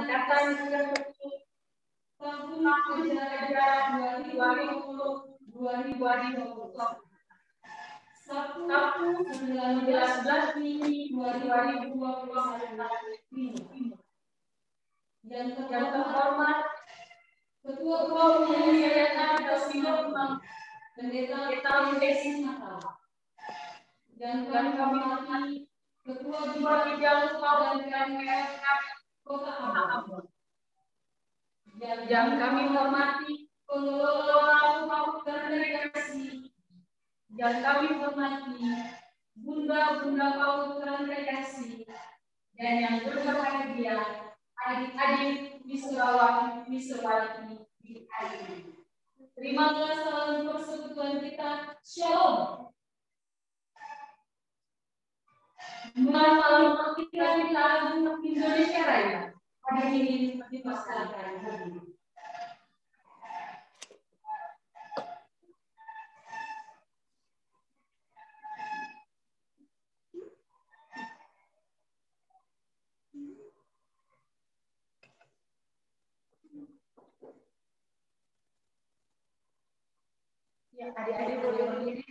Angkatan 90 tahun ajaran 2020-2021. Sabtu 19 Juni 2021 ini. Yang terhormat Ketua Umum Yayasan Al-Qur'an Pendeta Desi Natal. Yang kami hormati Ketua Bidang dan PNF Kota Ambon. Yang kami hormati pengelola Paut Rekreasi. Yang kami hormati bunda-bunda Paut Rekreasi. Dan yang berbahagia adik-adik wisrawati di hari ini. Terima kasih salam persekutuan kita. Shalom. Malam kita lagu Indonesia Raya. Hari ini dipastikan hadir. Ya, adik-adik boleh berdiri.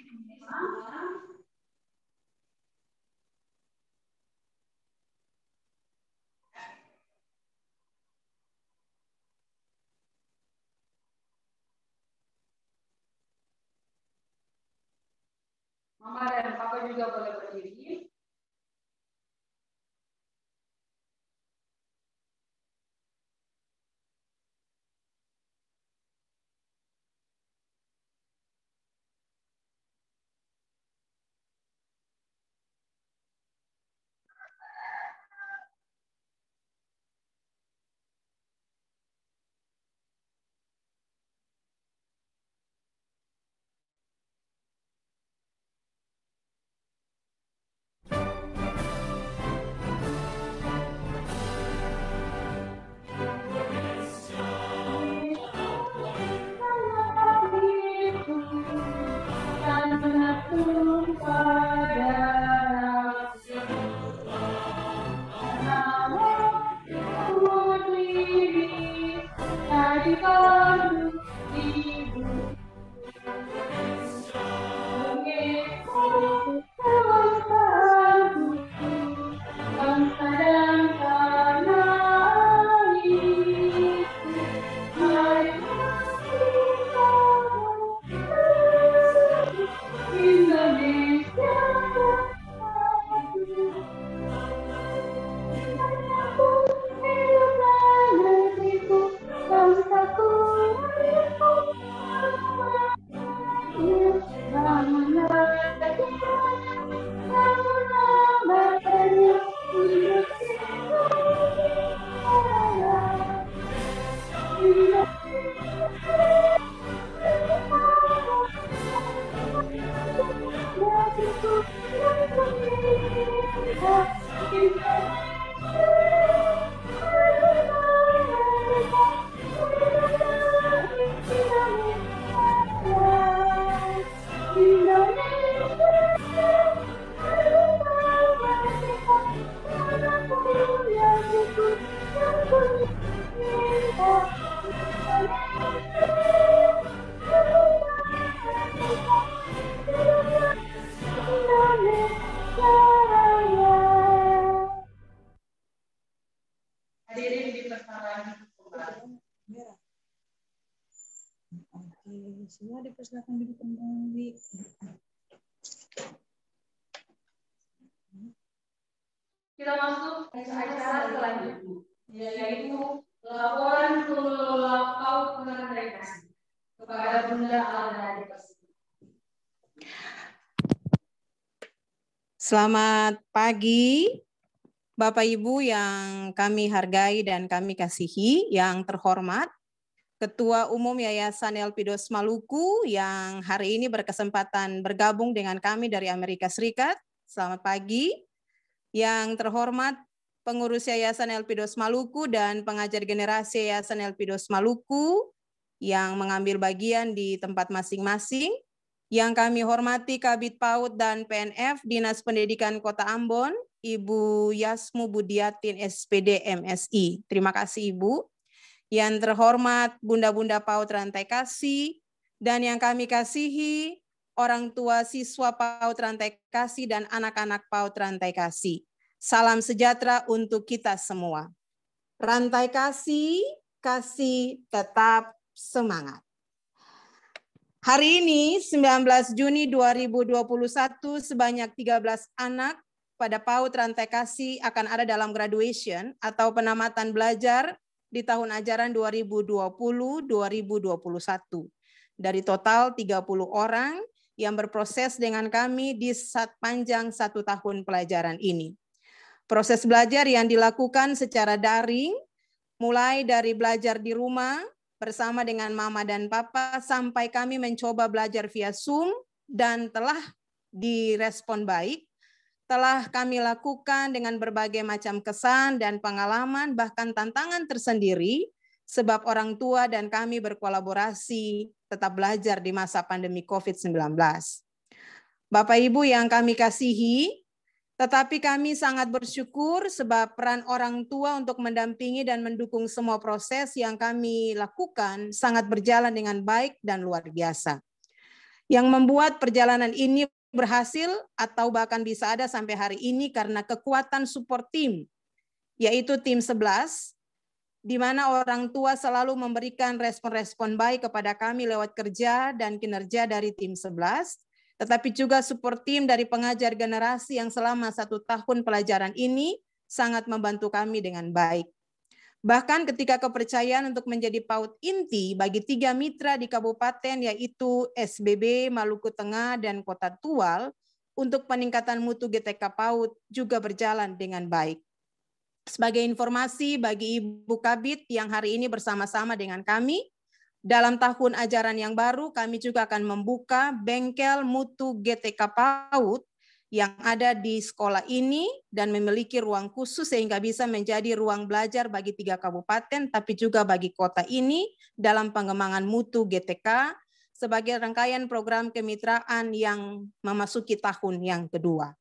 Mama dan Papa juga boleh berdiri. Semua dipersilakan duduk kembali. Kita masuk ke acara selanjutnya, yaitu laporan pengelola Paut Rekreasi kepada Bunda Alda Desi. Selamat pagi, Bapak Ibu yang kami hargai dan kami kasihi, yang terhormat Ketua Umum Yayasan Elpidos Maluku yang hari ini berkesempatan bergabung dengan kami dari Amerika Serikat. Selamat pagi. Yang terhormat pengurus Yayasan Elpidos Maluku dan pengajar generasi Yayasan Elpidos Maluku yang mengambil bagian di tempat masing-masing. Yang kami hormati Kabid PAUD dan PNF Dinas Pendidikan Kota Ambon, Ibu Yasmu Budiatin, SPD MSI. Terima kasih Ibu. Yang terhormat Bunda-Bunda PAUD Rantai Kasih, dan yang kami kasihi orang tua siswa PAUD Rantai Kasih dan anak-anak PAUD Rantai Kasih. Salam sejahtera untuk kita semua. Rantai kasih, kasih tetap semangat. Hari ini 19 Juni 2021 sebanyak 13 anak pada PAUD Rantai Kasih akan ada dalam graduation atau penamatan belajar di tahun ajaran 2020-2021. Dari total 30 orang yang berproses dengan kami di panjang 1 tahun pelajaran ini. Proses belajar yang dilakukan secara daring, mulai dari belajar di rumah, bersama dengan mama dan papa, sampai kami mencoba belajar via Zoom, dan telah direspon baik, telah kami lakukan dengan berbagai macam kesan dan pengalaman, bahkan tantangan tersendiri, sebab orang tua dan kami berkolaborasi tetap belajar di masa pandemi COVID-19. Bapak Ibu yang kami kasihi, tetapi kami sangat bersyukur sebab peran orang tua untuk mendampingi dan mendukung semua proses yang kami lakukan sangat berjalan dengan baik dan luar biasa. Yang membuat perjalanan ini berhasil atau bahkan bisa ada sampai hari ini karena kekuatan support team, yaitu tim 11, di mana orang tua selalu memberikan respon-respon baik kepada kami lewat kerja dan kinerja dari tim 11, tetapi juga support tim dari pengajar generasi yang selama 1 tahun pelajaran ini sangat membantu kami dengan baik. Bahkan ketika kepercayaan untuk menjadi PAUD inti bagi 3 mitra di kabupaten yaitu SBB, Maluku Tengah, dan Kota Tual untuk peningkatan mutu GTK PAUD juga berjalan dengan baik. Sebagai informasi bagi Ibu Kabid yang hari ini bersama-sama dengan kami, dalam tahun ajaran yang baru, kami juga akan membuka bengkel mutu GTK PAUD yang ada di sekolah ini dan memiliki ruang khusus sehingga bisa menjadi ruang belajar bagi 3 kabupaten, tapi juga bagi kota ini dalam pengembangan mutu GTK sebagai rangkaian program kemitraan yang memasuki tahun yang kedua.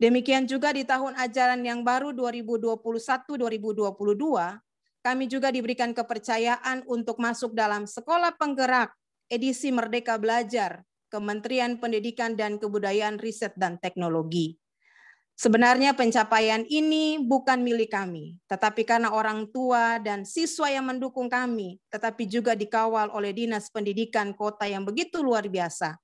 Demikian juga di tahun ajaran yang baru 2021-2022, kami juga diberikan kepercayaan untuk masuk dalam Sekolah Penggerak edisi Merdeka Belajar, Kementerian Pendidikan dan Kebudayaan Riset dan Teknologi. Sebenarnya pencapaian ini bukan milik kami, tetapi karena orang tua dan siswa yang mendukung kami, tetapi juga dikawal oleh Dinas Pendidikan Kota yang begitu luar biasa,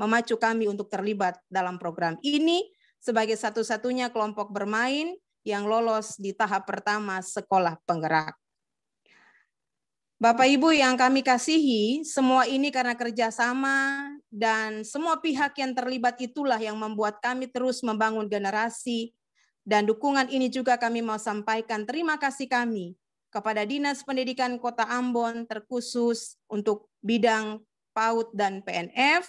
memacu kami untuk terlibat dalam program ini sebagai satu-satunya kelompok bermain yang lolos di tahap pertama Sekolah Penggerak. Bapak Ibu yang kami kasihi, semua ini karena kerjasama dan semua pihak yang terlibat itulah yang membuat kami terus membangun generasi, dan dukungan ini juga kami mau sampaikan terima kasih kami kepada Dinas Pendidikan Kota Ambon terkhusus untuk bidang PAUD dan PNF,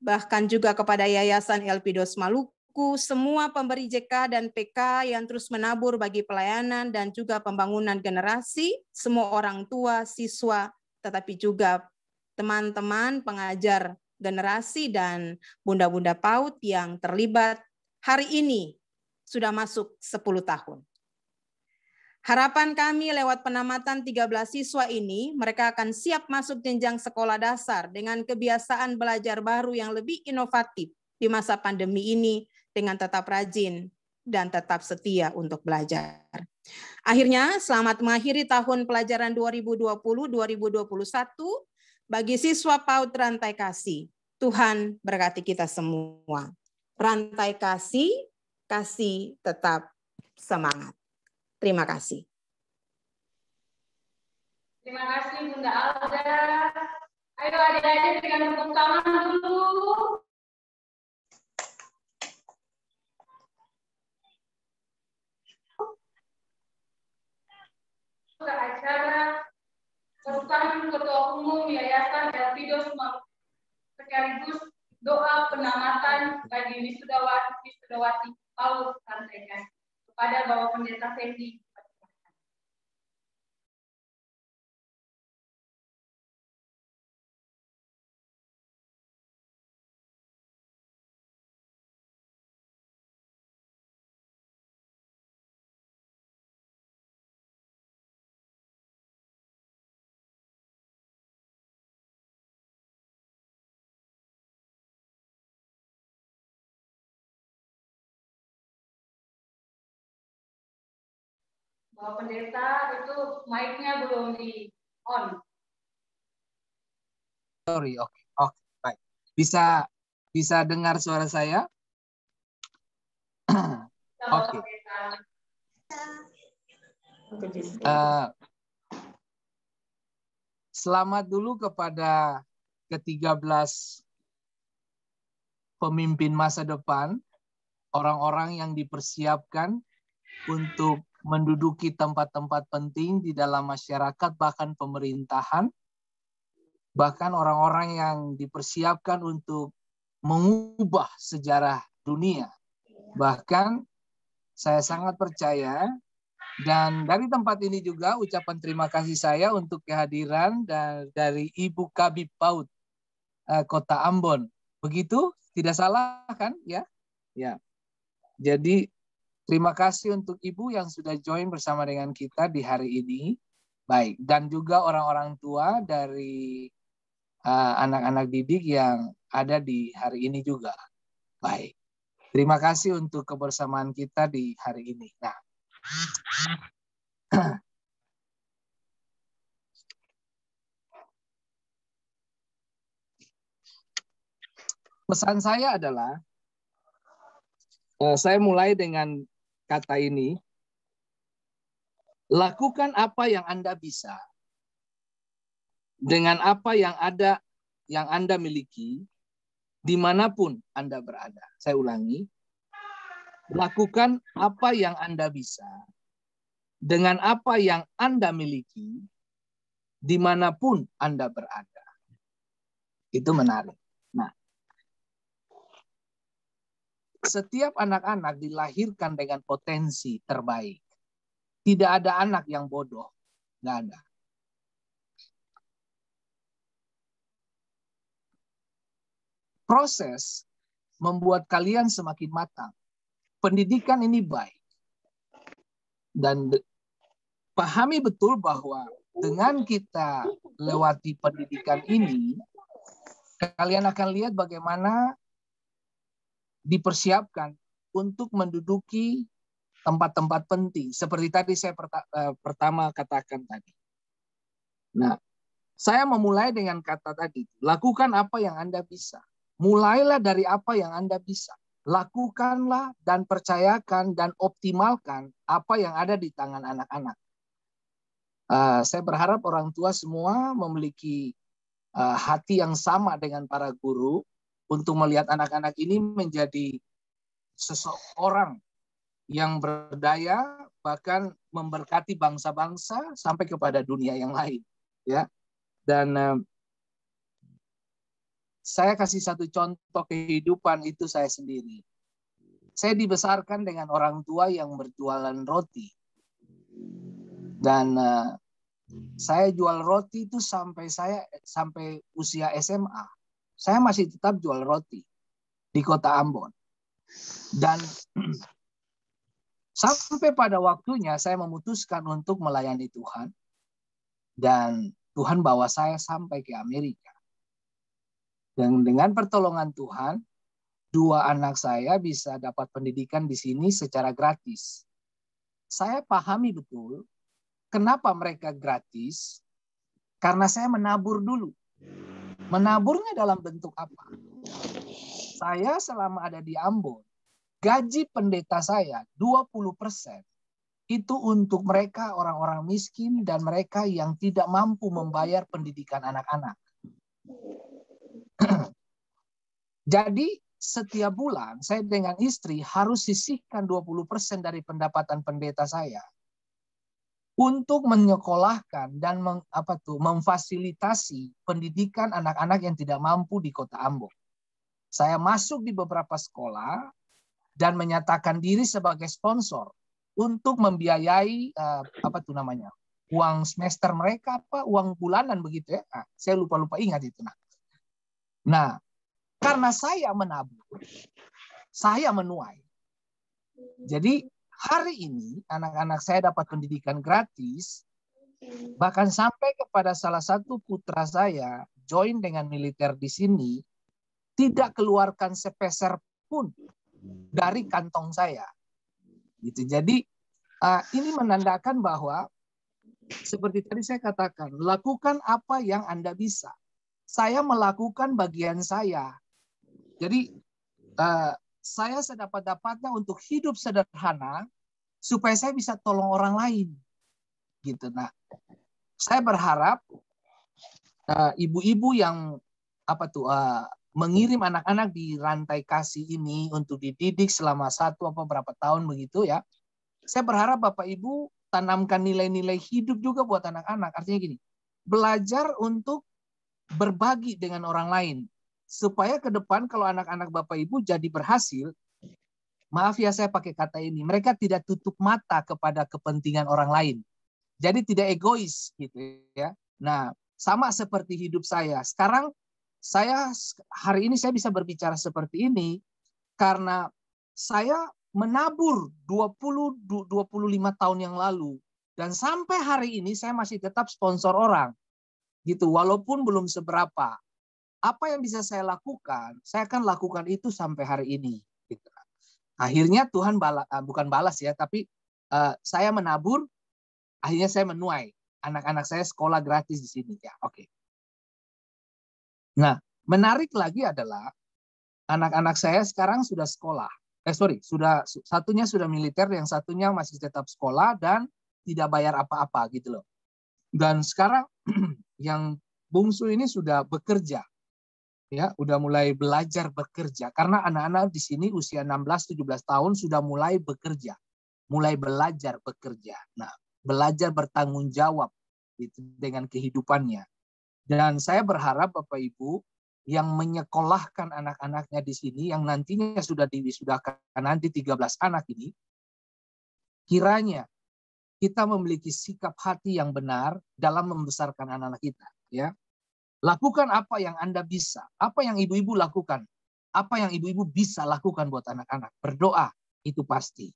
bahkan juga kepada Yayasan Elpidos Maluku, semua pemberi JK dan PK yang terus menabur bagi pelayanan dan juga pembangunan generasi, semua orang tua, siswa, tetapi juga teman-teman pengajar generasi dan bunda-bunda PAUD yang terlibat hari ini sudah masuk 10 tahun. Harapan kami lewat penamatan 13 siswa ini, mereka akan siap masuk jenjang sekolah dasar dengan kebiasaan belajar baru yang lebih inovatif di masa pandemi ini dengan tetap rajin dan tetap setia untuk belajar. Akhirnya, selamat mengakhiri tahun pelajaran 2020-2021 bagi siswa PAUD Rantai Kasih. Tuhan berkati kita semua. Rantai kasih, kasih tetap semangat. Terima kasih. Terima kasih Bunda Alda. Ayo adik-adik berikan tepuk tangan dulu. Ke acara perusahaan Ketua Umum Yayasan Elpidos Maluku sekaligus doa penamatan bagi wisudawati PAUD Rantai Kasih kepada Bapak Pendeta Fendi. Bapak Pendeta itu mic-nya belum di on. Sorry, oke, baik. Bisa dengar suara saya? Oke. Selamat dulu kepada ke-13 pemimpin masa depan, orang-orang yang dipersiapkan untuk menduduki tempat-tempat penting di dalam masyarakat, bahkan pemerintahan, bahkan orang-orang yang dipersiapkan untuk mengubah sejarah dunia. Bahkan saya sangat percaya, dan dari tempat ini juga ucapan terima kasih saya untuk kehadiran dari Ibu Kabid PAUD Kota Ambon. Begitu? Tidak salah kan? Ya. Ya. Jadi terima kasih untuk Ibu yang sudah join bersama dengan kita di hari ini. Baik, dan juga orang-orang tua dari anak-anak didik yang ada di hari ini juga. Baik. Terima kasih untuk kebersamaan kita di hari ini. Nah, pesan saya adalah, saya mulai dengan kata ini, lakukan apa yang Anda bisa dengan apa yang ada, yang Anda miliki, dimanapun Anda berada. Saya ulangi, lakukan apa yang Anda bisa dengan apa yang Anda miliki, dimanapun Anda berada. Itu menarik. Nah, setiap anak-anak dilahirkan dengan potensi terbaik. Tidak ada anak yang bodoh. Nggak ada. Proses membuat kalian semakin matang. Pendidikan ini baik. Dan pahami betul bahwa dengan kita lewati pendidikan ini, kalian akan lihat bagaimana dipersiapkan untuk menduduki tempat-tempat penting. Seperti tadi saya pertama katakan tadi. Nah, saya memulai dengan kata tadi, lakukan apa yang Anda bisa. Mulailah dari apa yang Anda bisa. Lakukanlah dan percayakan dan optimalkan apa yang ada di tangan anak-anak. Saya berharap orang tua semua memiliki hati yang sama dengan para guru untuk melihat anak-anak ini menjadi seseorang yang berdaya, bahkan memberkati bangsa-bangsa sampai kepada dunia yang lain. Ya, dan saya kasih satu contoh kehidupan itu saya sendiri. Saya dibesarkan dengan orang tua yang berjualan roti. Dan saya jual roti itu sampai usia SMA. Saya masih tetap jual roti di Kota Ambon. Dan sampai pada waktunya saya memutuskan untuk melayani Tuhan. Dan Tuhan bawa saya sampai ke Amerika. Dan dengan pertolongan Tuhan, 2 anak saya bisa dapat pendidikan di sini secara gratis. Saya pahami betul kenapa mereka gratis, karena saya menabur dulu. Menaburnya dalam bentuk apa? Saya selama ada di Ambon, gaji pendeta saya 20% itu untuk mereka orang-orang miskin dan mereka yang tidak mampu membayar pendidikan anak-anak. Jadi setiap bulan saya dengan istri harus sisihkan 20% dari pendapatan pendeta saya untuk menyekolahkan dan memfasilitasi pendidikan anak-anak yang tidak mampu di Kota Ambon. Saya masuk di beberapa sekolah dan menyatakan diri sebagai sponsor untuk membiayai uang semester mereka, uang bulanan begitu ya. Saya lupa ingat itu. Nah, karena saya menabur, saya menuai. Jadi hari ini anak-anak saya dapat pendidikan gratis, bahkan sampai kepada salah satu putra saya join dengan militer di sini, tidak keluarkan sepeser pun dari kantong saya. Gitu. Jadi Ini menandakan bahwa seperti tadi saya katakan, lakukan apa yang Anda bisa. Saya melakukan bagian saya. Jadi saya sedapat-dapatnya untuk hidup sederhana supaya saya bisa tolong orang lain. Gitu. Nah, saya berharap ibu-ibu yang mengirim anak-anak di rantai kasih ini untuk dididik selama 1 atau berapa tahun begitu ya. Saya berharap Bapak Ibu tanamkan nilai-nilai hidup juga buat anak-anak. Artinya gini, belajar untuk berbagi dengan orang lain. Supaya ke depan kalau anak-anak Bapak Ibu jadi berhasil, maaf ya saya pakai kata ini, mereka tidak tutup mata kepada kepentingan orang lain. Jadi tidak egois gitu ya. Nah, sama seperti hidup saya. Sekarang hari ini saya bisa berbicara seperti ini karena saya menabur 25 tahun yang lalu dan sampai hari ini saya masih tetap sponsor orang. Gitu, walaupun belum seberapa. Apa yang bisa saya lakukan, saya akan lakukan itu sampai hari ini. Gitu. Akhirnya Tuhan bukan balas ya, tapi saya menabur, akhirnya saya menuai. Anak-anak saya sekolah gratis di sini ya. Oke. Nah, menarik lagi adalah anak-anak saya sekarang sudah sekolah. Satunya sudah militer, yang satunya masih tetap sekolah dan tidak bayar apa-apa gitu loh. Dan sekarang yang bungsu ini sudah bekerja. Ya, udah mulai belajar bekerja karena anak-anak di sini usia 16-17 tahun sudah mulai bekerja. Mulai belajar bekerja. Nah, belajar bertanggung jawab gitu, dengan kehidupannya. Dan saya berharap Bapak Ibu yang menyekolahkan anak-anaknya di sini, yang nantinya sudah diwisudahkan nanti 13 anak ini, kiranya kita memiliki sikap hati yang benar dalam membesarkan anak-anak kita. Ya, lakukan apa yang Anda bisa, apa yang ibu-ibu lakukan, apa yang ibu-ibu bisa lakukan buat anak-anak. Berdoa, itu pasti.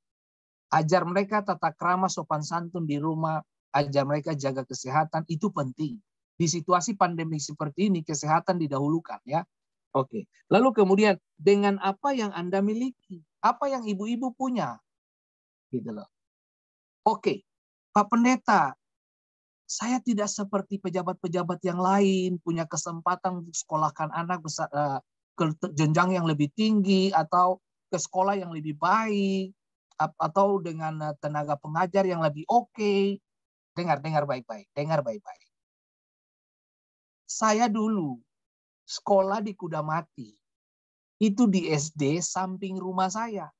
Ajar mereka tata krama sopan santun di rumah, ajar mereka jaga kesehatan, itu penting. Di situasi pandemi seperti ini, kesehatan didahulukan ya. Oke. Lalu kemudian, dengan apa yang Anda miliki, apa yang ibu-ibu punya. Gitu loh. Oke, Pak Pendeta, saya tidak seperti pejabat-pejabat yang lain, punya kesempatan untuk sekolahkan anak ke jenjang yang lebih tinggi, atau ke sekolah yang lebih baik, atau dengan tenaga pengajar yang lebih oke. Dengar baik-baik. Saya dulu sekolah di Kudamati. Itu di SD samping rumah saya.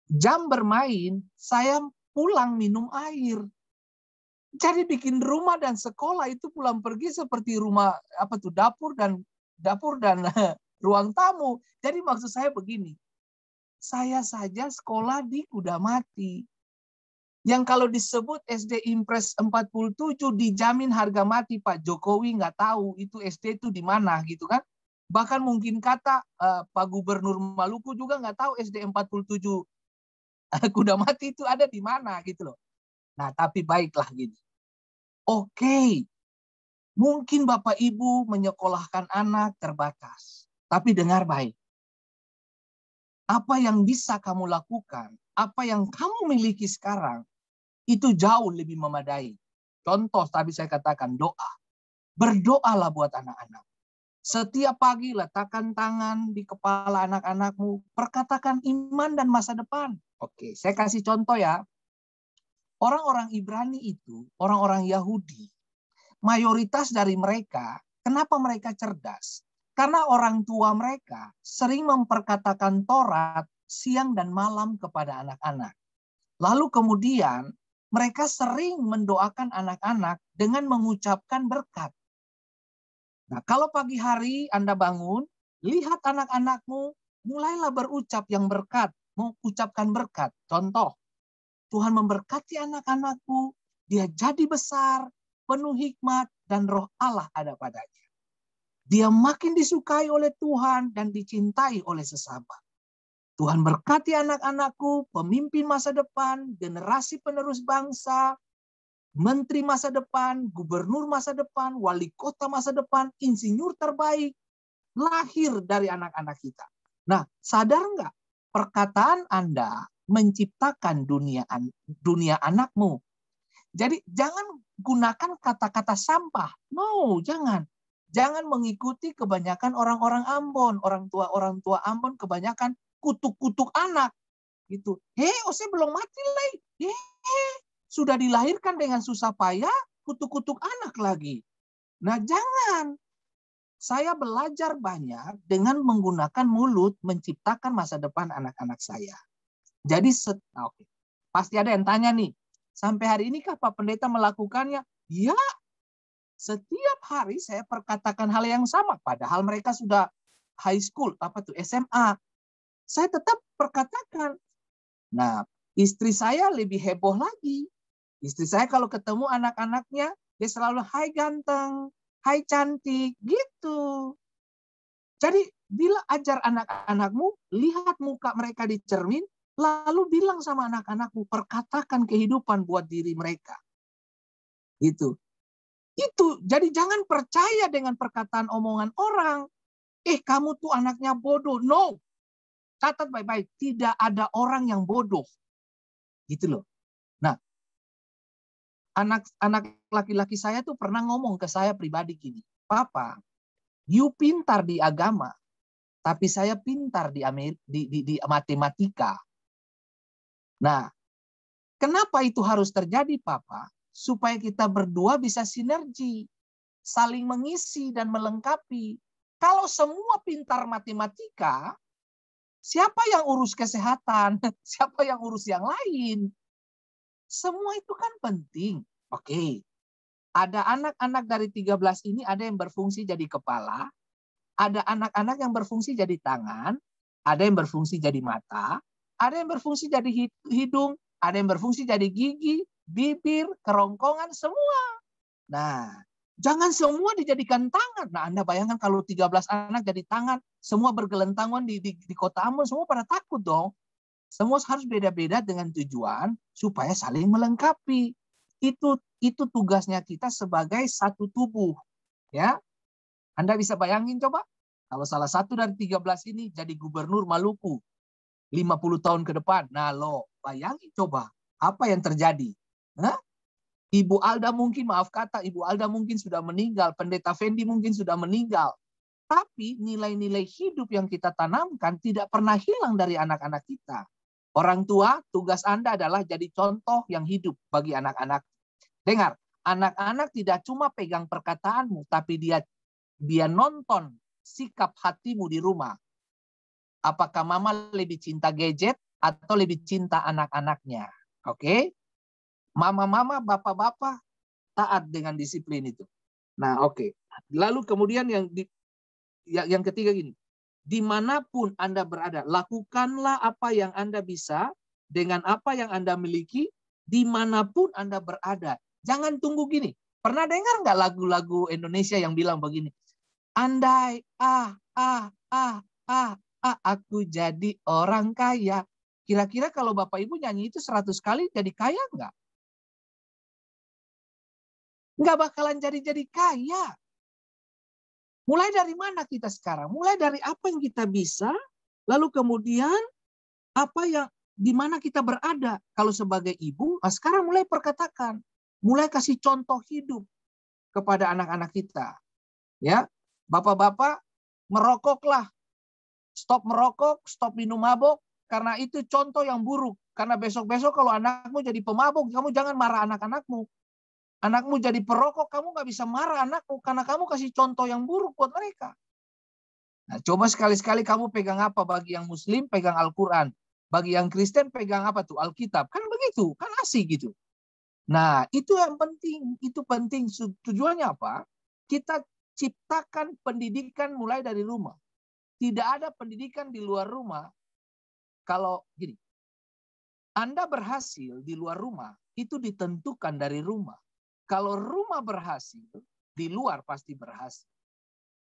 Jam bermain, saya pulang minum air. Jadi bikin rumah dan sekolah itu pulang pergi seperti rumah dapur dan ruang tamu. Jadi maksud saya begini. Saya saja sekolah di Kudamati. Yang kalau disebut SD Impres 47 dijamin harga mati, Pak Jokowi nggak tahu itu SD itu di mana gitu kan. Bahkan mungkin kata Pak Gubernur Maluku juga nggak tahu SD 47 Kudamati itu ada di mana gitu loh. Nah, tapi baiklah gini. Oke, mungkin Bapak Ibu menyekolahkan anak terbatas. Tapi dengar baik. Apa yang bisa kamu lakukan, apa yang kamu miliki sekarang, itu jauh lebih memadai. Contoh tadi saya katakan doa. Berdoalah buat anak-anak. Setiap pagi letakkan tangan di kepala anak-anakmu. Perkatakan iman dan masa depan. Oke, saya kasih contoh ya. Orang-orang Ibrani itu, orang-orang Yahudi, mayoritas dari mereka, kenapa mereka cerdas? Karena orang tua mereka sering memperkatakan Taurat siang dan malam kepada anak-anak. Lalu kemudian mereka sering mendoakan anak-anak dengan mengucapkan berkat. Nah, kalau pagi hari Anda bangun, lihat anak-anakmu, mulailah berucap yang berkat, mengucapkan berkat. Contoh, Tuhan memberkati anak-anakku, dia jadi besar, penuh hikmat, dan roh Allah ada padanya. Dia makin disukai oleh Tuhan dan dicintai oleh sesama. Tuhan berkati anak-anakku, pemimpin masa depan, generasi penerus bangsa, menteri masa depan, gubernur masa depan, wali kota masa depan, insinyur terbaik, lahir dari anak-anak kita. Nah, sadar nggak? Perkataan Anda, menciptakan dunia anakmu. Jadi jangan gunakan kata-kata sampah. No, jangan. Jangan mengikuti kebanyakan orang-orang Ambon. Orang tua Ambon kebanyakan kutuk-kutuk anak. Gitu. Ose belum mati lagi. Sudah dilahirkan dengan susah payah, kutuk-kutuk anak lagi. Nah, jangan. Saya belajar banyak dengan menggunakan mulut menciptakan masa depan anak-anak saya. Jadi, pasti ada yang tanya nih, sampai hari ini kah Pak Pendeta melakukannya? Ya, setiap hari saya perkatakan hal yang sama. Padahal mereka sudah high school, SMA. Saya tetap perkatakan. Nah, istri saya lebih heboh lagi. Istri saya kalau ketemu anak-anaknya, dia selalu, hai ganteng, hai cantik, gitu. Jadi, bila ajar anak-anakmu, lihat muka mereka di cermin, lalu bilang sama anak-anakmu, perkatakan kehidupan buat diri mereka. Gitu. Itu, jadi jangan percaya dengan perkataan omongan orang. Kamu tuh anaknya bodoh. No. Catat baik-baik, tidak ada orang yang bodoh. Gitu loh. Nah, anak laki-laki saya tuh pernah ngomong ke saya pribadi gini, Papa, you pintar di agama, tapi saya pintar di matematika. Nah, kenapa itu harus terjadi, Papa? Supaya kita berdua bisa sinergi, saling mengisi dan melengkapi. Kalau semua pintar matematika, siapa yang urus kesehatan? Siapa yang urus yang lain? Semua itu kan penting. Oke. Ada anak-anak dari 13 ini, ada yang berfungsi jadi kepala, ada anak-anak yang berfungsi jadi tangan, ada yang berfungsi jadi mata, ada yang berfungsi jadi hidung, ada yang berfungsi jadi gigi, bibir, kerongkongan, semua. Nah, jangan semua dijadikan tangan. Nah, Anda bayangkan kalau 13 anak jadi tangan, semua bergelentangan di kota Ambon, semua pada takut dong. Semua harus beda-beda dengan tujuan supaya saling melengkapi. Itu tugasnya kita sebagai satu tubuh. Ya, Anda bisa bayangin coba, kalau salah satu dari 13 ini jadi gubernur Maluku 50 tahun ke depan. Nah, bayangin coba apa yang terjadi. Ibu Alda mungkin, maaf kata, Ibu Alda mungkin sudah meninggal, Pendeta Fendi mungkin sudah meninggal. Tapi nilai-nilai hidup yang kita tanamkan tidak pernah hilang dari anak-anak kita. Orang tua, tugas Anda adalah jadi contoh yang hidup bagi anak-anak. Dengar, anak-anak tidak cuma pegang perkataanmu, tapi dia nonton sikap hatimu di rumah. Apakah mama lebih cinta gadget atau lebih cinta anak-anaknya? Oke? Mama-mama, bapak-bapak taat dengan disiplin itu. Nah, oke. Lalu kemudian yang ketiga gini. Dimanapun Anda berada, lakukanlah apa yang Anda bisa dengan apa yang Anda miliki, dimanapun Anda berada. Jangan tunggu gini. Pernah dengar nggak lagu-lagu Indonesia yang bilang begini? Andai, aku jadi orang kaya. Kira-kira kalau Bapak Ibu nyanyi itu 100 kali jadi kaya nggak? Nggak bakalan jadi kaya. Mulai dari mana kita sekarang? Mulai dari apa yang kita bisa, lalu kemudian apa yang di mana kita berada. Kalau sebagai ibu, sekarang mulai perkatakan, mulai kasih contoh hidup kepada anak-anak kita. Ya, bapak-bapak merokoklah, stop merokok, stop minum mabok, karena itu contoh yang buruk. Karena besok-besok kalau anakmu jadi pemabuk, kamu jangan marah anak-anakmu. Anakmu jadi perokok, kamu nggak bisa marah anakmu karena kamu kasih contoh yang buruk buat mereka. Nah, coba sekali-sekali kamu pegang apa? Bagi yang Muslim, pegang Al-Quran. Bagi yang Kristen, pegang apa tuh? Alkitab. Kan begitu, kan asik gitu. Nah, itu yang penting. Itu penting. Tujuannya apa? Kita ciptakan pendidikan mulai dari rumah. Tidak ada pendidikan di luar rumah. Kalau gini, Anda berhasil di luar rumah, itu ditentukan dari rumah. Kalau rumah berhasil, di luar pasti berhasil.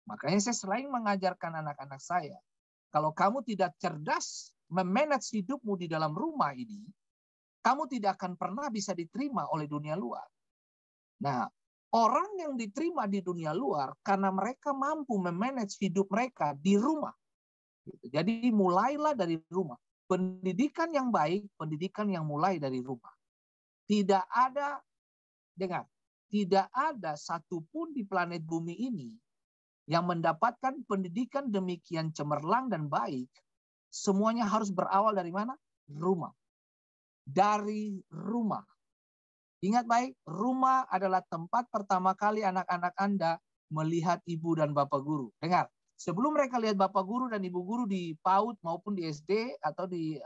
Makanya saya selain mengajarkan anak-anak saya, kalau kamu tidak cerdas memanage hidupmu di dalam rumah ini, kamu tidak akan pernah bisa diterima oleh dunia luar. Nah, orang yang diterima di dunia luar karena mereka mampu memanage hidup mereka di rumah. Jadi mulailah dari rumah. Pendidikan yang baik, pendidikan yang mulai dari rumah. Tidak ada, dengar, tidak ada satupun di planet bumi ini yang mendapatkan pendidikan demikian cemerlang dan baik. Semuanya harus berawal dari mana? Rumah. Dari rumah. Ingat baik, rumah adalah tempat pertama kali anak-anak Anda melihat ibu dan bapak guru. Dengar, sebelum mereka lihat bapak guru dan ibu guru di PAUD maupun di SD atau di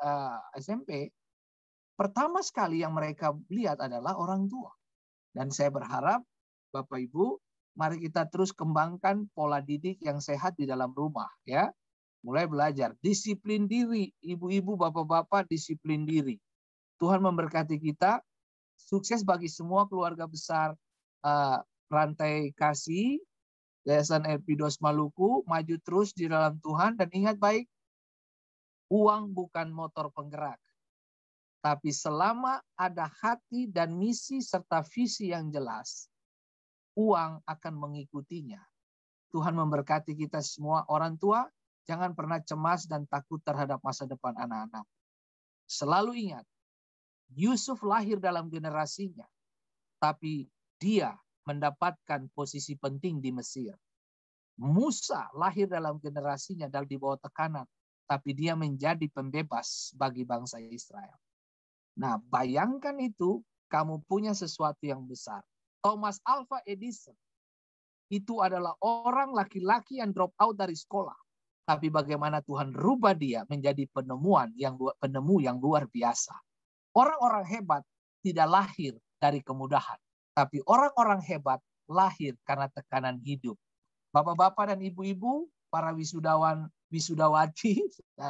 SMP, pertama sekali yang mereka lihat adalah orang tua. Dan saya berharap Bapak Ibu, mari kita terus kembangkan pola didik yang sehat di dalam rumah, ya. Mulai belajar disiplin diri, ibu-ibu, bapak-bapak, disiplin diri. Tuhan memberkati kita. Sukses bagi semua keluarga besar Rantai Kasih, Yayasan Elpidos Maluku, maju terus di dalam Tuhan. Dan ingat baik, uang bukan motor penggerak. Tapi selama ada hati dan misi serta visi yang jelas, uang akan mengikutinya. Tuhan memberkati kita semua. Orang tua, jangan pernah cemas dan takut terhadap masa depan anak-anak. Selalu ingat, Yusuf lahir dalam generasinya, tapi dia mendapatkan posisi penting di Mesir. Musa lahir dalam generasinya dan di bawah tekanan, tapi dia menjadi pembebas bagi bangsa Israel. Nah, bayangkan itu, kamu punya sesuatu yang besar. Thomas Alva Edison itu adalah orang laki-laki yang drop out dari sekolah. Tapi bagaimana Tuhan rubah dia menjadi penemu yang luar biasa. Orang-orang hebat tidak lahir dari kemudahan. Tapi orang-orang hebat lahir karena tekanan hidup. Bapak-bapak dan ibu-ibu, para wisudawan, wisudawati,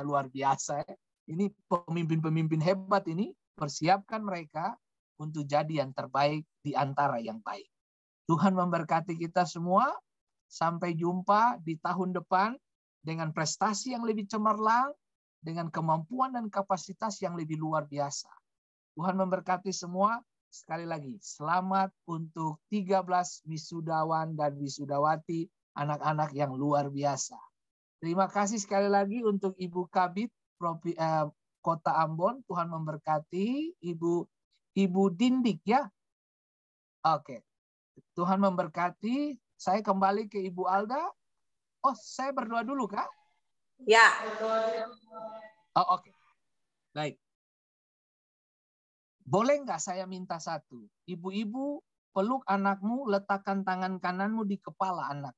luar biasa. Ini pemimpin-pemimpin hebat ini, persiapkan mereka untuk jadi yang terbaik di antara yang baik. Tuhan memberkati kita semua. Sampai jumpa di tahun depan dengan prestasi yang lebih cemerlang, dengan kemampuan dan kapasitas yang lebih luar biasa. Tuhan memberkati semua. Sekali lagi, selamat untuk 13 wisudawan dan wisudawati, anak-anak yang luar biasa. Terima kasih sekali lagi untuk Ibu Kabid Kota Ambon. Tuhan memberkati. Ibu Dindik, ya. Oke. Tuhan memberkati. Saya kembali ke Ibu Alda. Oh, saya berdoa dulu, Kak? Ya. Oh, oke. Baik. Boleh nggak saya minta satu? Ibu-ibu, peluk anakmu, letakkan tangan kananmu di kepala anak.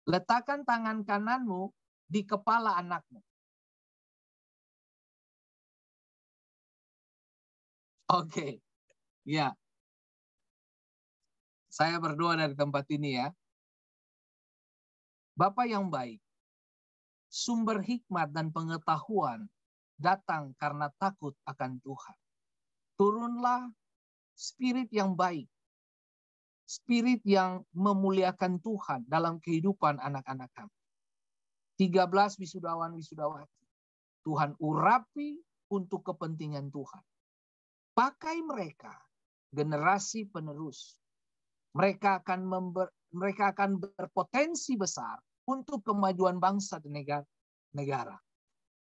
Letakkan tangan kananmu di kepala anakmu. Oke. Ya. Saya berdoa dari tempat ini, ya. Bapa yang baik, sumber hikmat dan pengetahuan datang karena takut akan Tuhan. Turunlah spirit yang baik, spirit yang memuliakan Tuhan dalam kehidupan anak-anak kami. 13 wisudawan wisudawati. Tuhan urapi untuk kepentingan Tuhan. Pakai mereka, generasi penerus. Mereka akan berpotensi besar untuk kemajuan bangsa dan negara.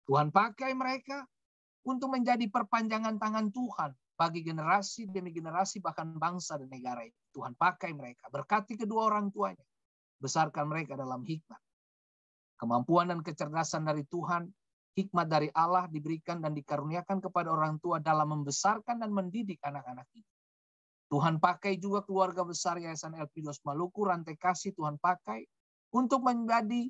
Tuhan pakai mereka untuk menjadi perpanjangan tangan Tuhan bagi generasi demi generasi, bahkan bangsa dan negara itu. Tuhan pakai mereka. Berkati kedua orang tuanya. Besarkan mereka dalam hikmat. Kemampuan dan kecerdasan dari Tuhan, hikmat dari Allah diberikan dan dikaruniakan kepada orang tua dalam membesarkan dan mendidik anak-anak itu. Tuhan pakai juga keluarga besar Yayasan Elpidos Maluku, Rantai Kasih, Tuhan pakai untuk menjadi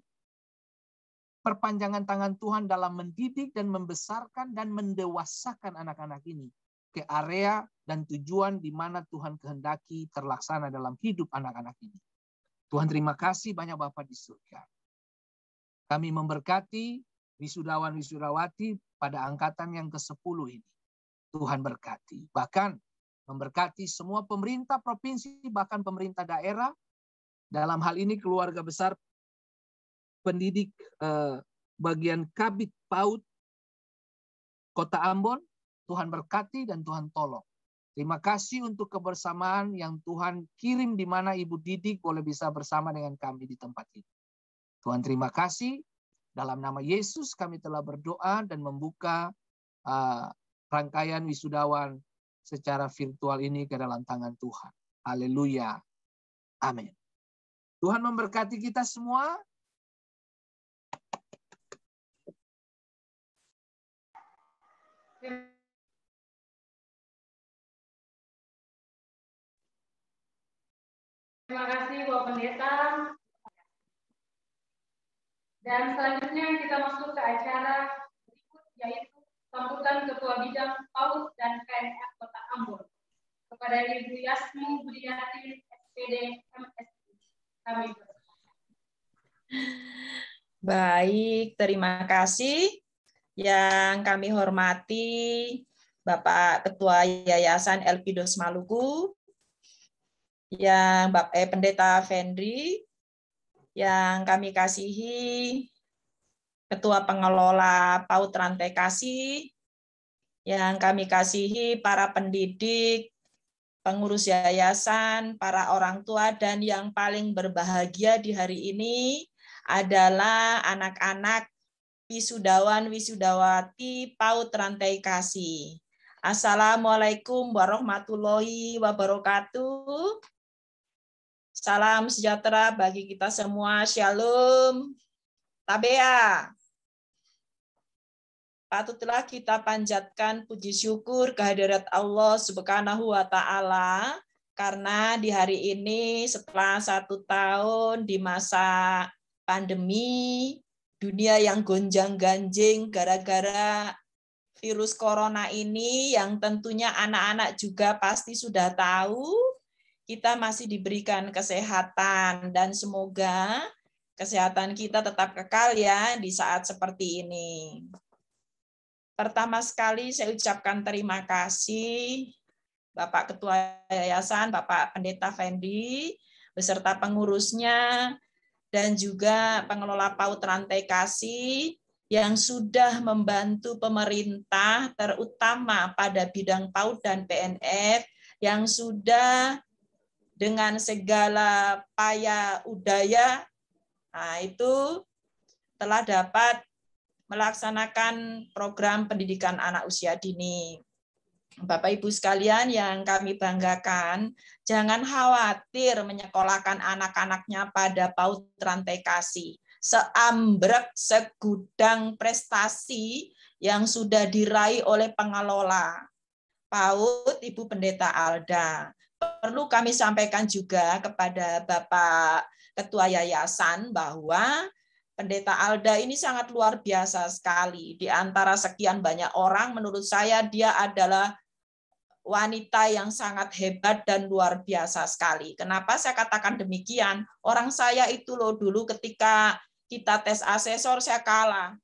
perpanjangan tangan Tuhan dalam mendidik dan membesarkan dan mendewasakan anak-anak ini ke area dan tujuan di mana Tuhan kehendaki terlaksana dalam hidup anak-anak ini. Tuhan terima kasih banyak Bapa di surga. Kami memberkati wisudawan wisudawati pada angkatan yang ke-10 ini. Tuhan berkati. Bahkan memberkati semua pemerintah provinsi, bahkan pemerintah daerah. Dalam hal ini keluarga besar pendidik bagian Kabid PAUD Kota Ambon. Tuhan berkati dan Tuhan tolong. Terima kasih untuk kebersamaan yang Tuhan kirim di mana Ibu Didik boleh bisa bersama dengan kami di tempat ini. Tuhan terima kasih. Dalam nama Yesus kami telah berdoa dan membuka rangkaian wisudawan secara virtual ini ke dalam tangan Tuhan. Haleluya. Amin. Tuhan memberkati kita semua. Terima kasih Bapak Pendeta. Dan selanjutnya kita masuk ke acara berikut, yaitu sambutan Ketua Bidang PAUD dan KNF Kota Ambon kepada Ibu Yasmi Budiati, SPD MSI. Kami Baik, terima kasih. Yang kami hormati Bapak Ketua Yayasan Elpidos Maluku, yang Pendeta Fendri, yang kami kasihi Ketua Pengelola PAUD Rantai Kasih, yang kami kasihi para pendidik, pengurus yayasan, para orang tua, dan yang paling berbahagia di hari ini adalah anak-anak wisudawan wisudawati PAUD Rantai Kasih. Assalamualaikum warahmatullahi wabarakatuh. Salam sejahtera bagi kita semua. Shalom. Tabea. Patutlah kita panjatkan puji syukur kehadirat Allah Subhanahu wa Ta'ala, karena di hari ini setelah 1 tahun di masa pandemi, dunia yang gonjang-ganjing gara-gara virus corona ini, yang tentunya anak-anak juga pasti sudah tahu, kita masih diberikan kesehatan, dan semoga kesehatan kita tetap kekal ya di saat seperti ini. Pertama sekali saya ucapkan terima kasih Bapak Ketua Yayasan, Bapak Pendeta Fendi, beserta pengurusnya, dan juga pengelola PAUD Rantai Kasih yang sudah membantu pemerintah, terutama pada bidang PAUD dan PNF, yang sudah dengan segala paya udaya, itu telah dapat melaksanakan program pendidikan anak usia dini. Bapak Ibu sekalian yang kami banggakan, jangan khawatir menyekolahkan anak-anaknya pada PAUD Rantai Kasih. Seambrek segudang prestasi yang sudah diraih oleh pengelola PAUD, Ibu Pendeta Alda. Perlu kami sampaikan juga kepada Bapak Ketua Yayasan bahwa Pendeta Alda ini sangat luar biasa sekali. Di antara sekian banyak orang, menurut saya dia adalah wanita yang sangat hebat dan luar biasa sekali. Kenapa saya katakan demikian? Orang saya itu loh dulu ketika kita tes asesor saya kalah.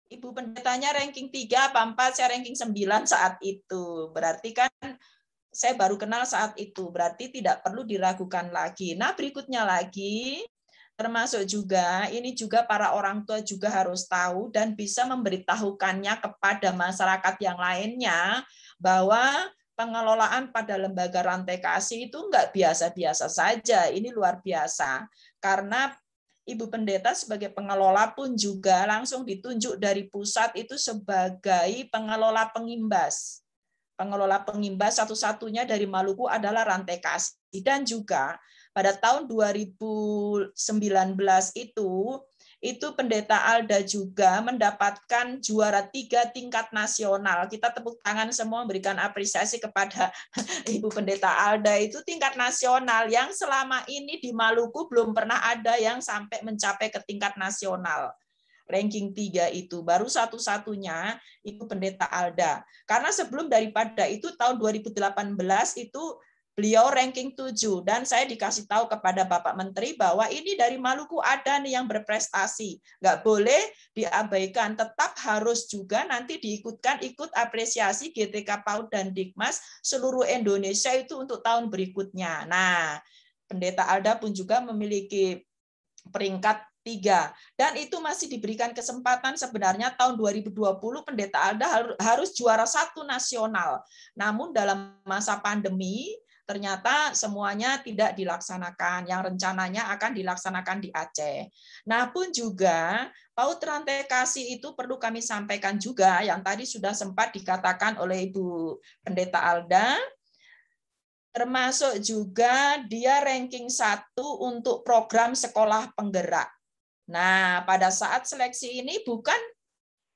Ibu pendetanya ranking 3 apa 4, saya ranking 9 saat itu. Berarti kan saya baru kenal saat itu. Berarti tidak perlu diragukan lagi. Nah, berikutnya lagi, termasuk juga, ini juga para orang tua juga harus tahu dan bisa memberitahukannya kepada masyarakat yang lainnya bahwa pengelolaan pada lembaga rantai kasih itu enggak biasa-biasa saja. Ini luar biasa. Karena Ibu Pendeta sebagai pengelola pun juga langsung ditunjuk dari pusat itu sebagai pengelola pengimbas. Pengelola pengimbas satu-satunya dari Maluku adalah rantai kasih. Dan juga pada tahun 2019 itu Pendeta Alda juga mendapatkan juara 3 tingkat nasional. Kita tepuk tangan semua memberikan apresiasi kepada Ibu Pendeta Alda, itu tingkat nasional yang selama ini di Maluku belum pernah ada yang sampai mencapai ke tingkat nasional. Ranking 3 itu baru satu-satunya Ibu Pendeta Alda. Karena sebelum daripada itu tahun 2018 itu beliau ranking 7, dan saya dikasih tahu kepada Bapak Menteri bahwa ini dari Maluku ada nih yang berprestasi. Nggak boleh diabaikan, tetap harus juga nanti ikut apresiasi GTK PAUD dan Dikmas seluruh Indonesia itu untuk tahun berikutnya. Nah, Pendeta Alda pun juga memiliki peringkat 3. Dan itu masih diberikan kesempatan sebenarnya tahun 2020 Pendeta Alda harus juara 1 nasional. Namun dalam masa pandemi ternyata semuanya tidak dilaksanakan, yang rencananya akan dilaksanakan di Aceh. Nah pun juga PAUD rantai kasih itu perlu kami sampaikan juga, yang tadi sudah sempat dikatakan oleh Ibu Pendeta Alda, termasuk juga dia ranking 1 untuk program sekolah penggerak. Nah, pada saat seleksi ini bukan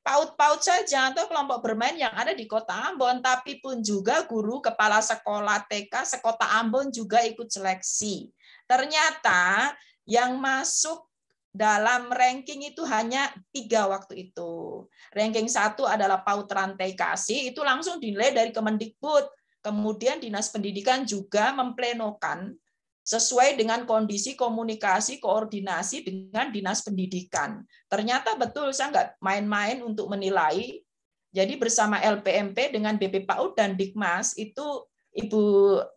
PAUD-PAUD saja atau kelompok bermain yang ada di Kota Ambon, tapi pun juga guru kepala sekolah TK sekota Ambon juga ikut seleksi. Ternyata yang masuk dalam ranking itu hanya 3 waktu itu. Ranking 1 adalah PAUD rantai kasih, itu langsung dinilai dari Kemendikbud. Kemudian Dinas Pendidikan juga memplenokan sesuai dengan kondisi komunikasi, koordinasi dengan Dinas Pendidikan. Ternyata betul, saya nggak main-main untuk menilai. Jadi bersama LPMP dengan BP PAUD dan Dikmas, itu Ibu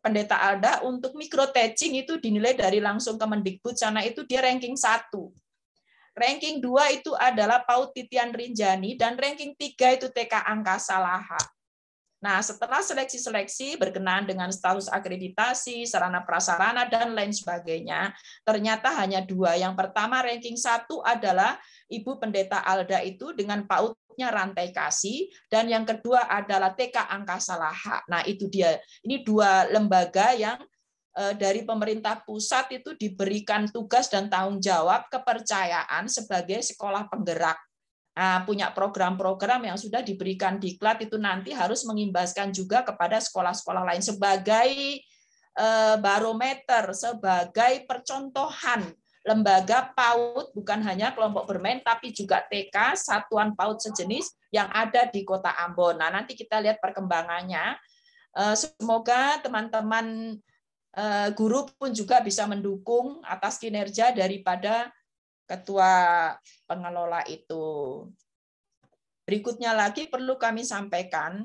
Pendeta Alda untuk micro teaching itu dinilai dari langsung Kemendikbud, sana itu dia ranking 1. Ranking 2 itu adalah PAUD Titian Rinjani, dan ranking 3 itu TK Angkasa Laha. Nah, setelah seleksi-seleksi berkenaan dengan status akreditasi, sarana prasarana, dan lain sebagainya, ternyata hanya 2. Yang pertama, ranking 1 adalah Ibu Pendeta Alda itu dengan PAUD-nya rantai kasih, dan yang kedua adalah TK Angkasa Laha. Nah, itu dia. Ini 2 lembaga yang dari pemerintah pusat itu diberikan tugas dan tanggung jawab kepercayaan sebagai sekolah penggerak. Punya program-program yang sudah diberikan diklat itu nanti harus mengimbaskan juga kepada sekolah-sekolah lain sebagai barometer, sebagai percontohan lembaga PAUD, bukan hanya kelompok bermain, tapi juga TK, satuan PAUD sejenis yang ada di Kota Ambon. Nah, nanti kita lihat perkembangannya. Semoga teman-teman guru pun juga bisa mendukung atas kinerja daripada ketua pengelola itu. Berikutnya lagi perlu kami sampaikan,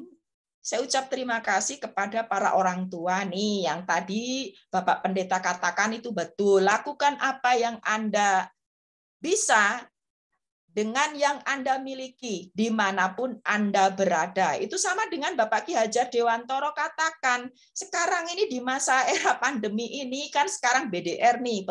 saya ucap terima kasih kepada para orang tua nih, yang tadi Bapak Pendeta katakan itu betul. Lakukan apa yang Anda bisa dengan yang Anda miliki, dimanapun Anda berada. Itu sama dengan Bapak Ki Hajar Dewantoro katakan, sekarang ini di masa era pandemi ini, kan sekarang BDR nih,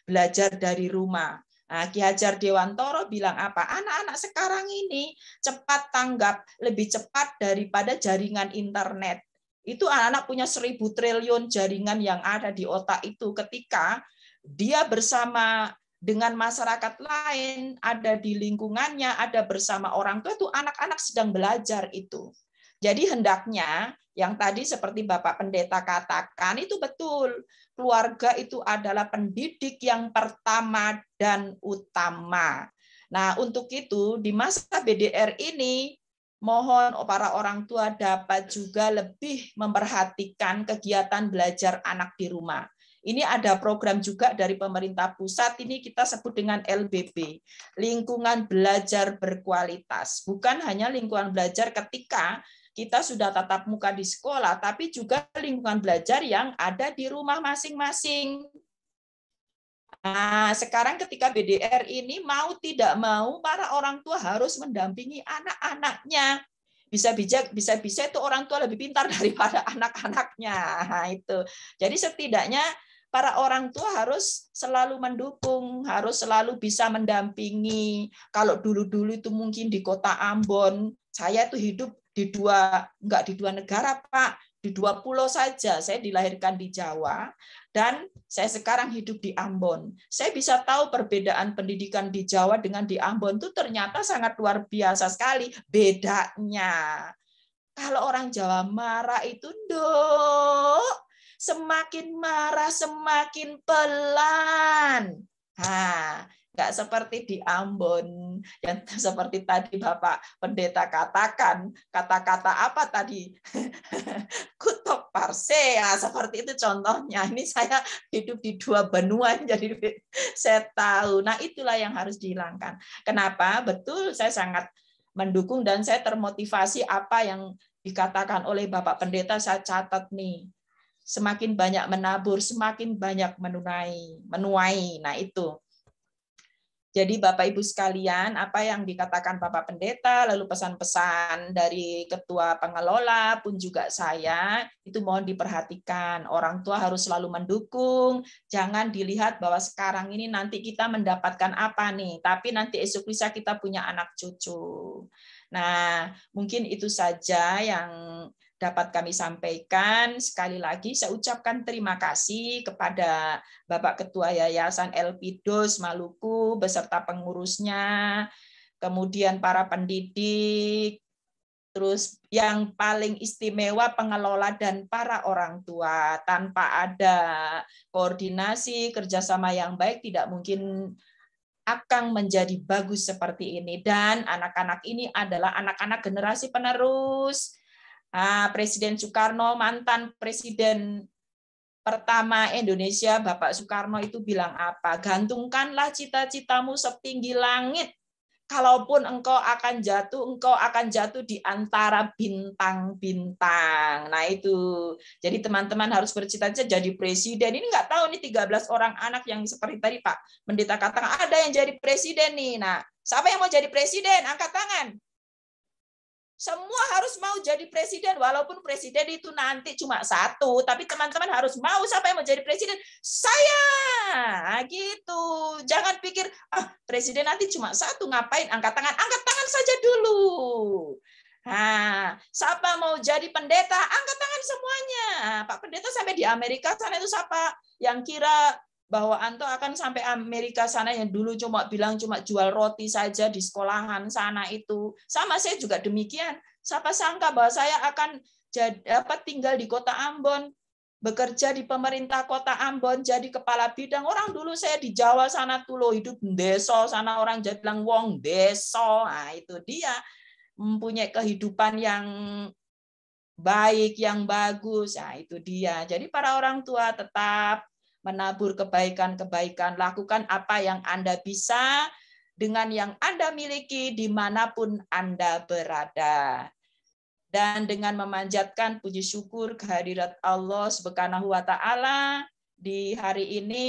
belajar dari rumah. Nah, Ki Hajar Dewantoro bilang apa? Anak-anak sekarang ini cepat tanggap, lebih cepat daripada jaringan internet. Itu anak-anak punya 1000 triliun jaringan yang ada di otak itu ketika dia bersama dengan masyarakat lain, ada di lingkungannya, ada bersama orang tua, itu anak-anak sedang belajar itu. Jadi hendaknya, yang tadi seperti Bapak Pendeta katakan, itu betul. Keluarga itu adalah pendidik yang pertama dan utama. Nah, untuk itu, di masa BDR ini, mohon para orang tua dapat juga lebih memperhatikan kegiatan belajar anak di rumah. Ini ada program juga dari pemerintah pusat, ini kita sebut dengan LBB, lingkungan belajar berkualitas. Bukan hanya lingkungan belajar ketika kita sudah tatap muka di sekolah, tapi juga lingkungan belajar yang ada di rumah masing-masing. Nah, sekarang ketika BDR ini mau tidak mau, para orang tua harus mendampingi anak-anaknya. Bisa-bisa itu orang tua lebih pintar daripada anak-anaknya. Nah, itu. Jadi setidaknya para orang tua harus selalu mendukung, harus selalu bisa mendampingi. Kalau dulu-dulu itu mungkin di Kota Ambon, saya itu hidup enggak di 2 negara, Pak, di 2 pulau saja. Saya dilahirkan di Jawa dan saya sekarang hidup di Ambon. Saya bisa tahu perbedaan pendidikan di Jawa dengan di Ambon itu ternyata sangat luar biasa sekali bedanya. Kalau orang Jawa marah itu, semakin marah semakin pelan. Nah, nggak seperti di Ambon yang seperti tadi Bapak Pendeta katakan, kata-kata apa tadi? Kutok parse, ya seperti itu contohnya. Ini saya hidup di 2 benua, jadi saya tahu. Nah, itulah yang harus dihilangkan. Kenapa? Betul, saya sangat mendukung dan saya termotivasi apa yang dikatakan oleh Bapak Pendeta, saya catat nih. Semakin banyak menabur, semakin banyak menuai. Nah, itu. Jadi Bapak Ibu sekalian, apa yang dikatakan Bapak Pendeta, lalu pesan-pesan dari Ketua Pengelola pun juga saya, itu mohon diperhatikan. Orang tua harus selalu mendukung, jangan dilihat bahwa sekarang ini nanti kita mendapatkan apa nih, tapi nanti esok lusa kita punya anak cucu. Nah, mungkin itu saja yang dapat kami sampaikan. Sekali lagi saya ucapkan terima kasih kepada Bapak Ketua Yayasan Elpidos Maluku beserta pengurusnya, kemudian para pendidik, terus yang paling istimewa pengelola dan para orang tua. Tanpa ada koordinasi, kerjasama yang baik, tidak mungkin akan menjadi bagus seperti ini. Dan anak-anak ini adalah anak-anak generasi penerus. Presiden Soekarno, mantan presiden pertama Indonesia, Bapak Soekarno itu bilang apa? Gantungkanlah cita-citamu setinggi langit. Kalaupun engkau akan jatuh di antara bintang-bintang. Nah itu. Jadi teman-teman harus bercita-cita jadi presiden. Ini nggak tahu nih 13 orang anak yang seperti tadi Pak Pendeta katakan ada yang jadi presiden nih. Nah, siapa yang mau jadi presiden? Angkat tangan. Semua harus mau jadi presiden, walaupun presiden itu nanti cuma satu, tapi teman-teman harus mau. Siapa yang mau jadi presiden? Saya, gitu. Jangan pikir, presiden nanti cuma satu, ngapain? Angkat tangan saja dulu. Nah, siapa mau jadi pendeta? Angkat tangan semuanya. Pak Pendeta sampai di Amerika sana itu siapa? Yang kira bahwa Anto akan sampai Amerika sana yang dulu cuma jual roti saja di sekolahan sana itu. Sama saya juga demikian. Siapa sangka bahwa saya akan tinggal di kota Ambon, bekerja di pemerintah kota Ambon, jadi kepala bidang. Orang dulu saya di Jawa sana tuh loh, hidup deso sana, orang jadi bilang wong deso. Nah, itu dia mempunyai kehidupan yang baik, yang bagus. Nah, itu dia. Jadi para orang tua tetap menabur kebaikan-kebaikan, lakukan apa yang Anda bisa dengan yang Anda miliki dimanapun Anda berada. Dan dengan memanjatkan puji syukur kehadirat Allah Subhanahu wa Ta'ala, di hari ini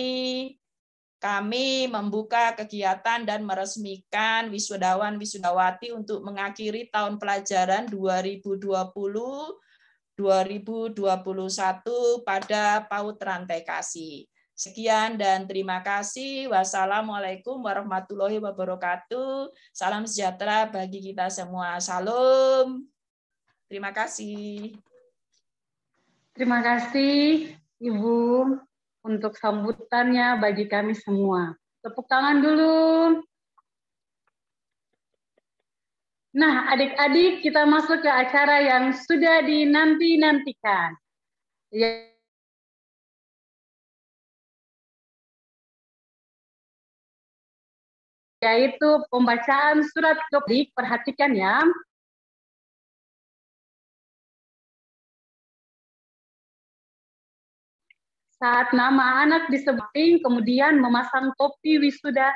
kami membuka kegiatan dan meresmikan wisudawan-wisudawati untuk mengakhiri tahun pelajaran 2020-2021 pada PAUD Rantai Kasih. Sekian dan terima kasih. Wassalamualaikum warahmatullahi wabarakatuh. Salam sejahtera bagi kita semua. Salam. Terima kasih. Terima kasih Ibu untuk sambutannya bagi kami semua. Tepuk tangan dulu. Nah, adik-adik, kita masuk ke acara yang sudah dinanti-nantikan. Yaitu pembacaan surat kepada. Perhatikan ya. Saat nama anak disebutin, kemudian memasang topi wisuda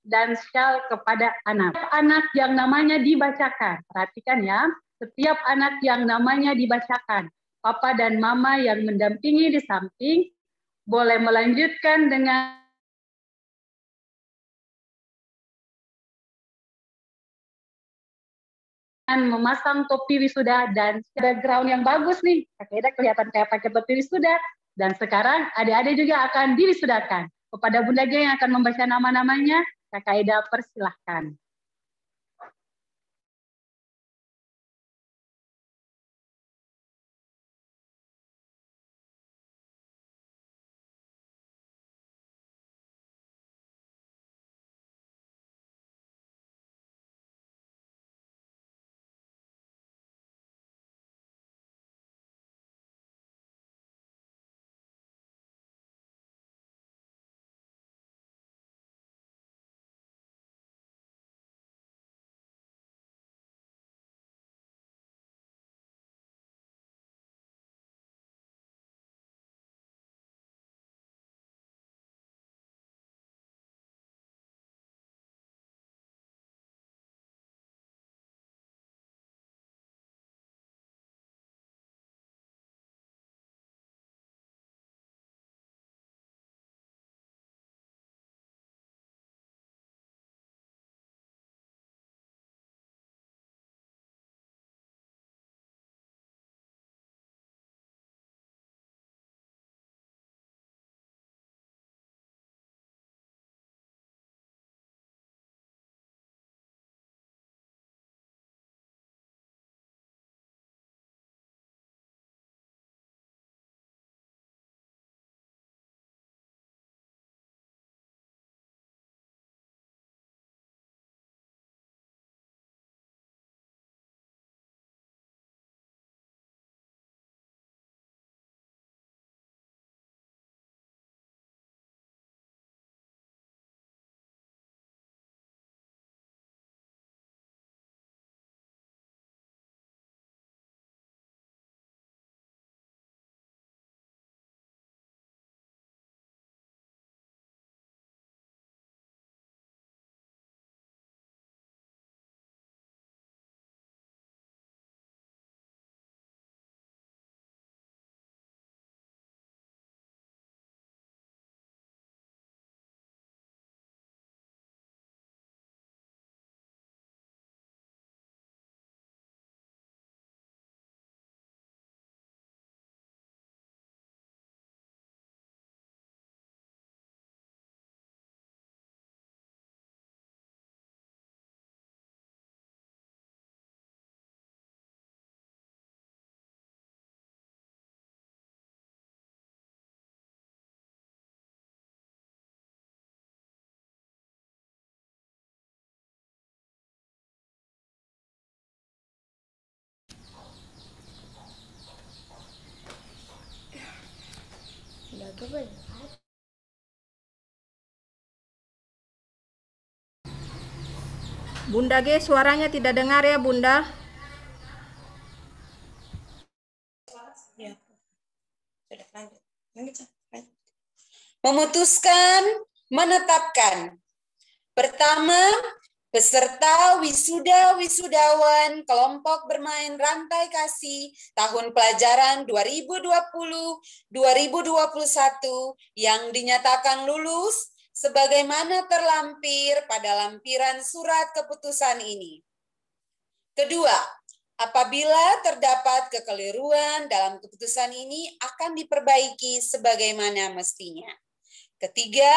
dan syal kepada anak. Anak yang namanya dibacakan. Perhatikan ya, setiap anak yang namanya dibacakan. Papa dan mama yang mendampingi di samping boleh melanjutkan dengan memasang topi wisuda dan background yang bagus nih. Kakak Eda kelihatan kayak pakai topi wisuda. Dan sekarang adik-adik juga akan diwisudakan. Kepada bundanya yang akan membaca nama-namanya, Kakak Eda persilahkan. Bunda G, suaranya tidak dengar ya Bunda. Memutuskan, menetapkan. Pertama, peserta wisuda-wisudawan kelompok bermain rantai kasih tahun pelajaran 2020-2021 yang dinyatakan lulus sebagaimana terlampir pada lampiran surat keputusan ini. Kedua, apabila terdapat kekeliruan dalam keputusan ini akan diperbaiki sebagaimana mestinya. Ketiga,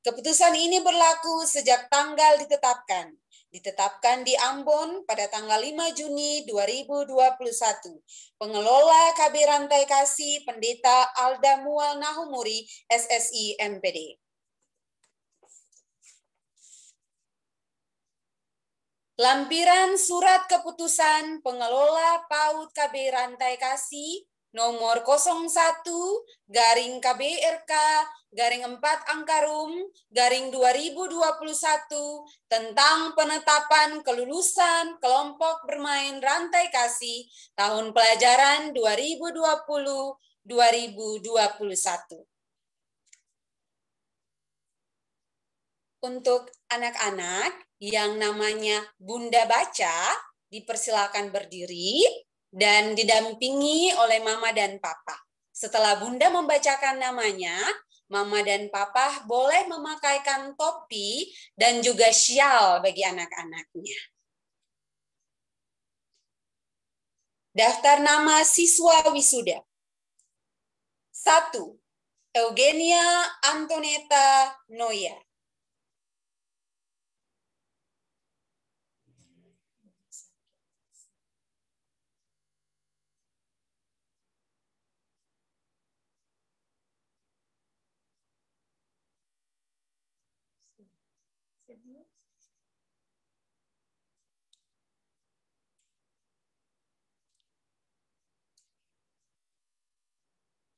keputusan ini berlaku sejak tanggal ditetapkan. Ditetapkan di Ambon pada tanggal 5 Juni 2021. Pengelola KB Rantai Kasih Pendeta Alda Mual Nahumuri, SSI MPD. Lampiran surat keputusan pengelola PAUD KB Rantai Kasih nomor 01-KB-RK-4-2021 tentang penetapan kelulusan kelompok bermain rantai kasih tahun pelajaran 2020-2021. Untuk anak-anak yang namanya Bunda Baca, dipersilakan berdiri dan didampingi oleh Mama dan Papa. Setelah Bunda membacakan namanya, Mama dan Papa boleh memakaikan topi dan juga syal bagi anak-anaknya. Daftar nama siswa wisuda. 1. Eugenia Antoneta Noya.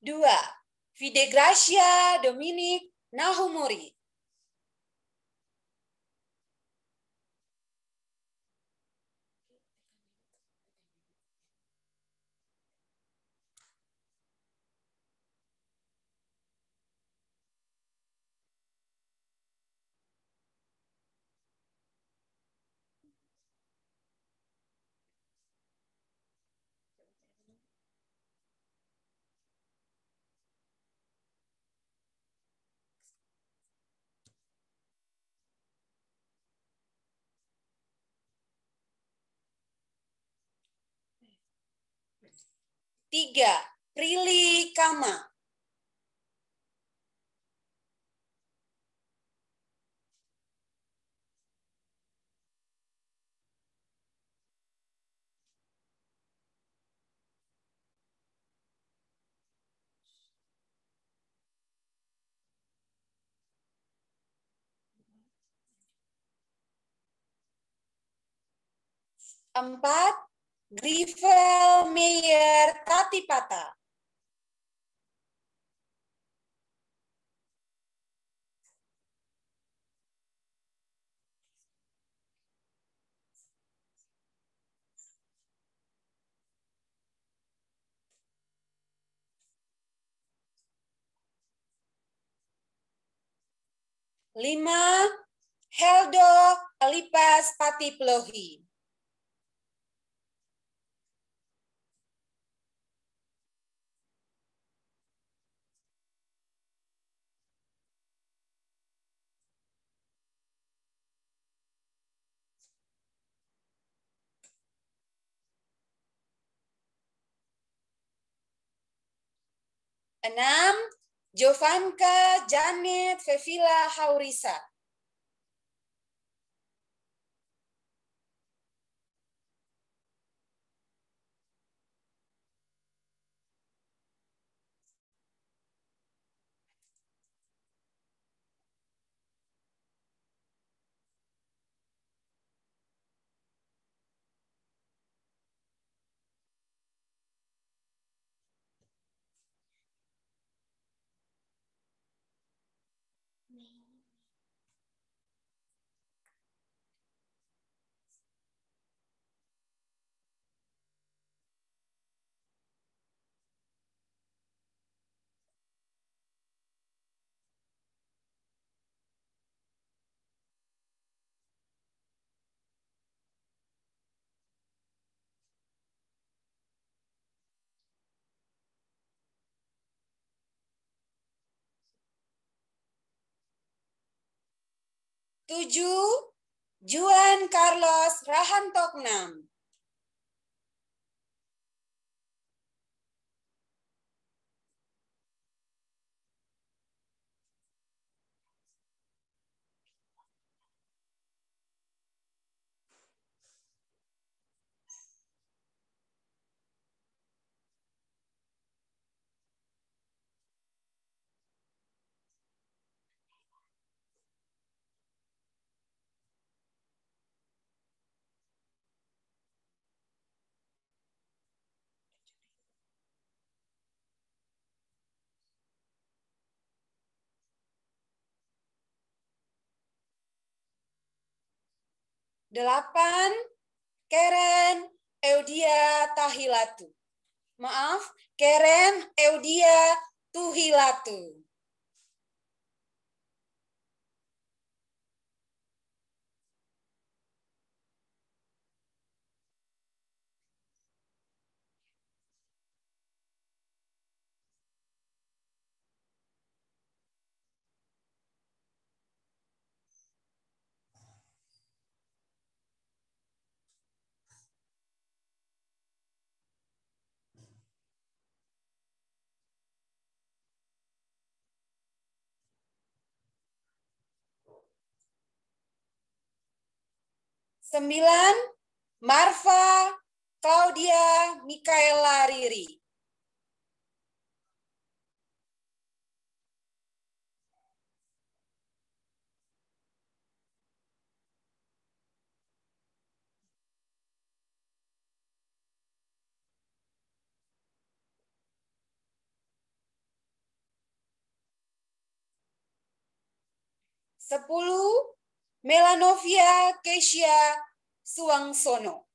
2. Videgracia Dominic Nahumuri. 3. Prilly Kama. 4. Grifel Meyer Tatipata. 5. Heldo Alipas Patiplohi. 6. Jovanka Janet Fevila Haurisa. 7. Juan Carlos Rahantoknam. 8. Keren Eudia Tahilatu. Maaf, Keren Eudia Tuhilatu. 9. Marfa Claudia Mikaela Riri. 10. Melanovia Keisha Suwangsono.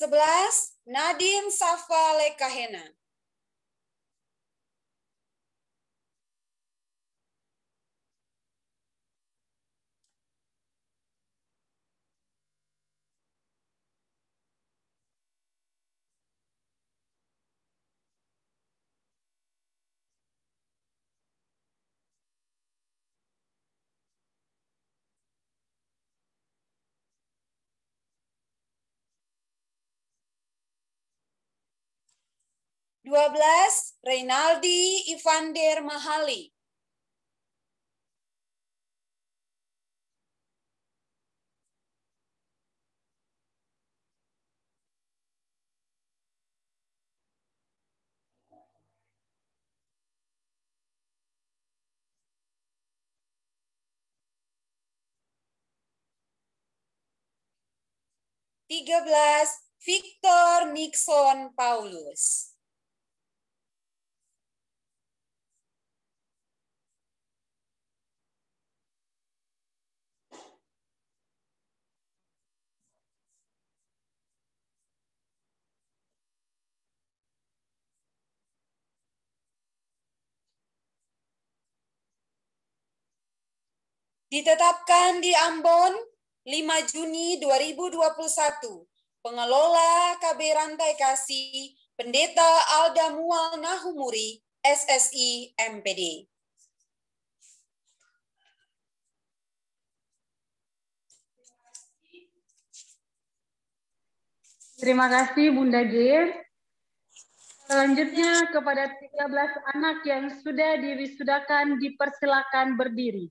11. Nadine Safa Lekahena. 12. Reynaldi Ivander Mahali. 13. Victor Nixon Paulus. 14. Ditetapkan di Ambon 5 Juni 2021, Pengelola KB Rantai Kasih, Pendeta Alda Mual Nahumuri, SSI MPD. Terima kasih Bunda G. Selanjutnya kepada 13 anak yang sudah diwisudakan dipersilakan berdiri.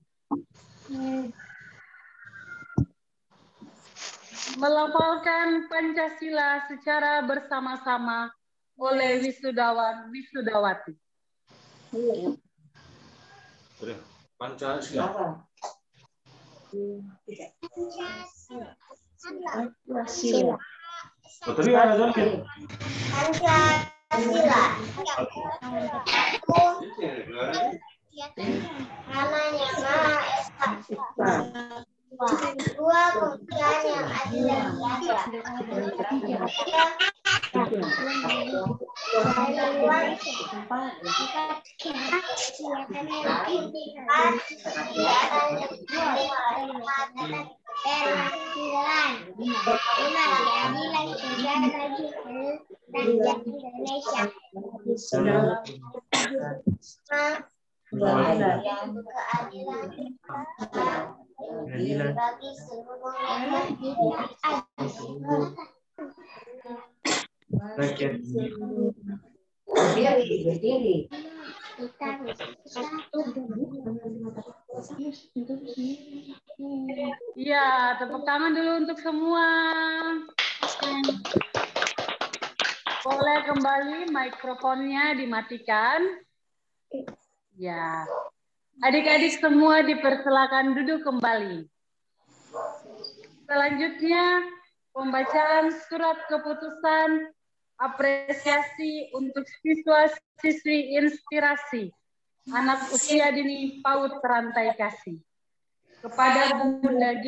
melafalkan Pancasila secara bersama-sama oleh wisudawan wisudawati. Pancasila. Pancasila. Betul ya, Jonkin? Pancasila. Namanya Maha Esa. Dua pemikiran yang adil dan beradab. Bagi seluruh Ya, tepuk tangan dulu untuk semua. Boleh kembali mikrofonnya dimatikan. Ya. Adik-adik semua dipersilakan duduk kembali. Selanjutnya, pembacaan surat keputusan apresiasi untuk siswa-siswi inspirasi anak usia dini PAUD Rantai Kasih. Kepada Bunda G,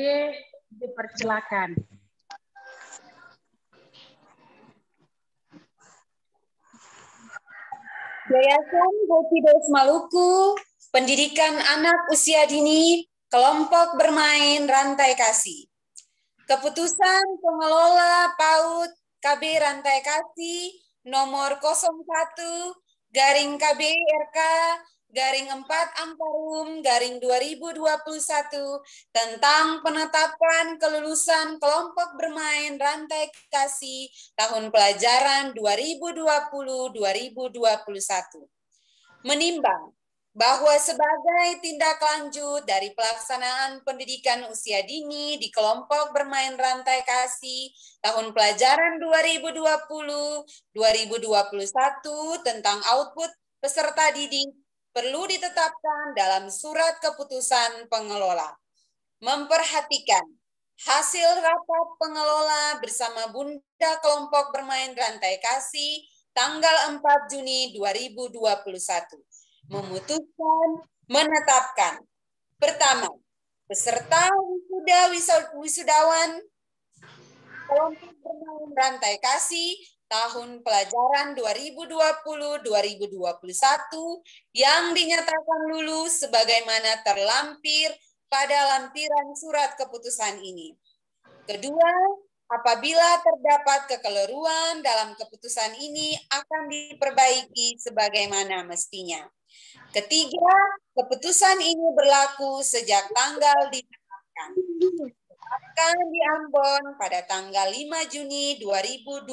dipersilakan. Yayasan Gopidos Maluku, Pendidikan Anak Usia Dini, Kelompok Bermain Rantai Kasih. Keputusan Pengelola PAUD KB Rantai Kasih nomor 01-KB-RK-4-2021 tentang penetapan kelulusan kelompok bermain rantai kasih tahun pelajaran 2020-2021. Menimbang bahwa sebagai tindak lanjut dari pelaksanaan pendidikan usia dini di kelompok bermain rantai kasih tahun pelajaran 2020-2021 tentang output peserta didik perlu ditetapkan dalam surat keputusan pengelola. Memperhatikan hasil rapat pengelola bersama Bunda kelompok bermain rantai kasih tanggal 4 Juni 2021. Memutuskan menetapkan. Pertama, peserta wisudawan kelompok bermain rantai kasih tahun pelajaran 2020-2021 yang dinyatakan lulus sebagaimana terlampir pada lampiran surat keputusan ini. Kedua, apabila terdapat kekeliruan dalam keputusan ini akan diperbaiki sebagaimana mestinya. Ketiga, keputusan ini berlaku sejak tanggal ditetapkan. Akan di Ambon pada tanggal 5 Juni 2021.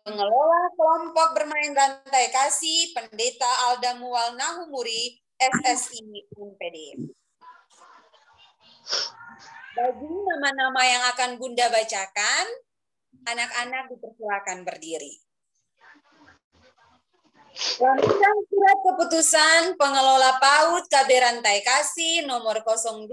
Pengelola kelompok bermain rantai kasih Pendeta Aldamual Nahumuri, SSI UNPD. Bagi nama-nama yang akan Bunda bacakan, anak-anak dipersilakan berdiri. Lampiran surat keputusan pengelola PAUD KB Rantai Kasih nomor 02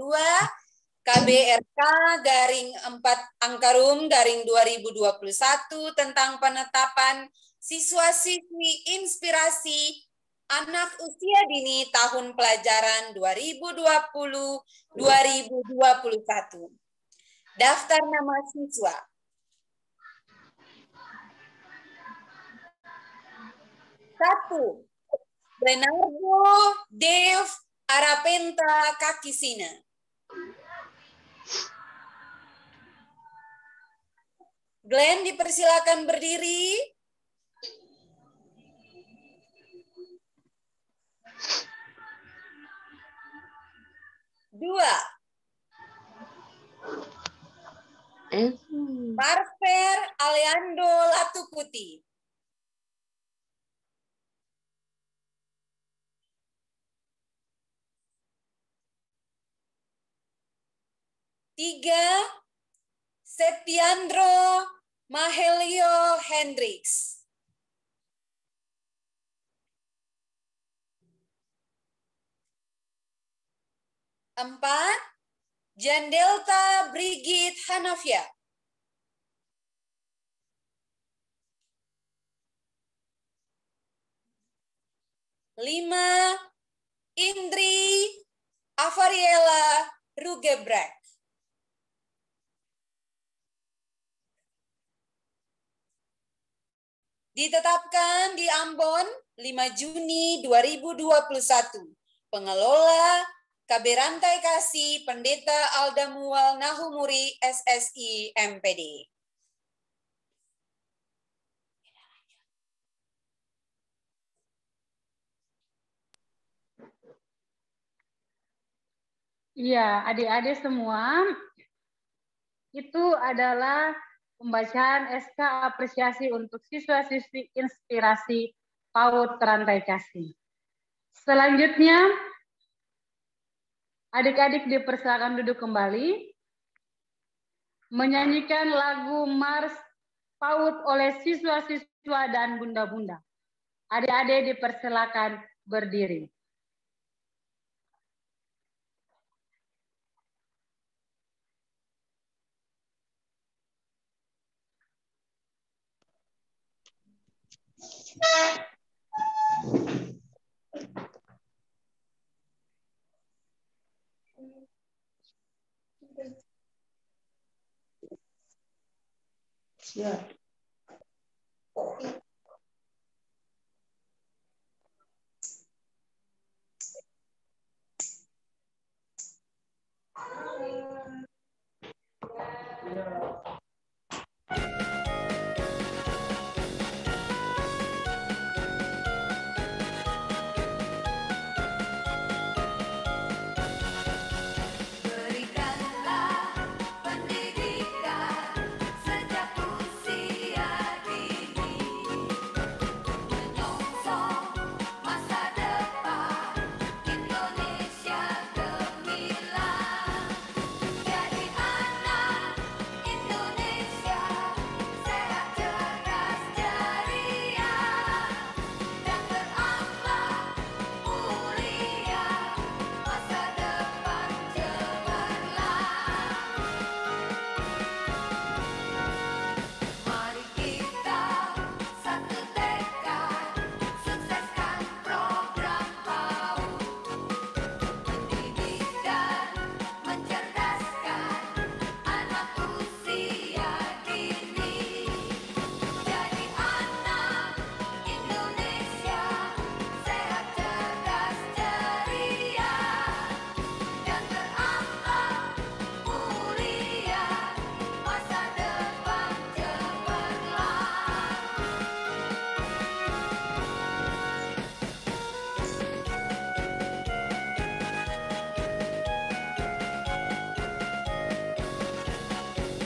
KBRK-4-2021 tentang penetapan siswa-siswi inspirasi anak usia dini tahun pelajaran 2020-2021. Daftar nama siswa. 1. Bernardo Dev Arapenta Kakisina. 2. Glenn dipersilakan berdiri. 2. Marfer Aliando Latuputi. 3. Septiandro Mahelio Hendricks. 4. Jandelta Brigit Hanafia. 5. Indri Avariela Rugebrek. 4. Ditetapkan di Ambon 5 Juni 2021. Pengelola KB Rantai Kasih Pendeta Aldamual Nahumuri SSI MPD. Iya, adik-adik semua, itu adalah pembacaan SK apresiasi untuk siswa-siswi inspirasi PAUD Rantai Kasih. Selanjutnya, adik-adik dipersilakan duduk kembali, menyanyikan lagu Mars PAUD oleh siswa-siswa dan bunda-bunda. Adik-adik dipersilakan berdiri. Ya.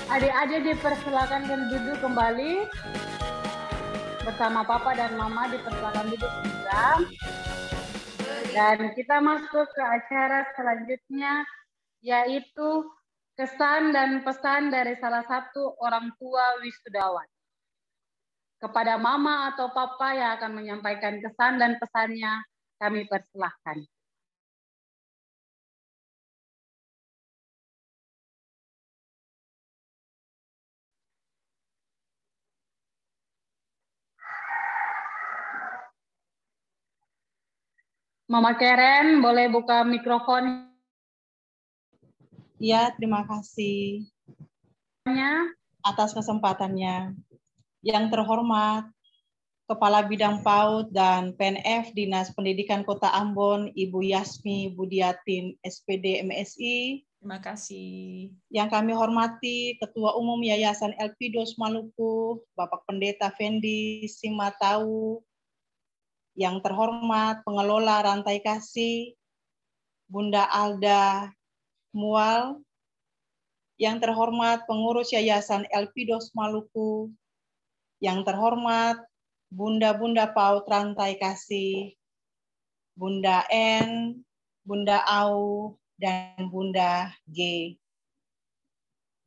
Adik-adik dipersilakan duduk kembali bersama Papa dan Mama, dipersilakan duduk juga. Dan kita masuk ke acara selanjutnya, yaitu kesan dan pesan dari salah satu orang tua wisudawan. Kepada Mama atau Papa yang akan menyampaikan kesan dan pesannya, kami persilahkan. Mama Karen, boleh buka mikrofon? Ya, terima kasih atas kesempatannya. Yang terhormat, Kepala Bidang PAUD dan PNF Dinas Pendidikan Kota Ambon, Ibu Yasmi Budiatin, SPD MSI. Terima kasih. Yang kami hormati, Ketua Umum Yayasan Elpidos Maluku, Bapak Pendeta Fendi Simatau. Yang terhormat, Pengelola Rantai Kasih, Bunda Alda Mual. Yang terhormat, Pengurus Yayasan Elpidos Maluku. Yang terhormat, Bunda-Bunda PAUD Rantai Kasih, Bunda N, Bunda Au, dan Bunda G.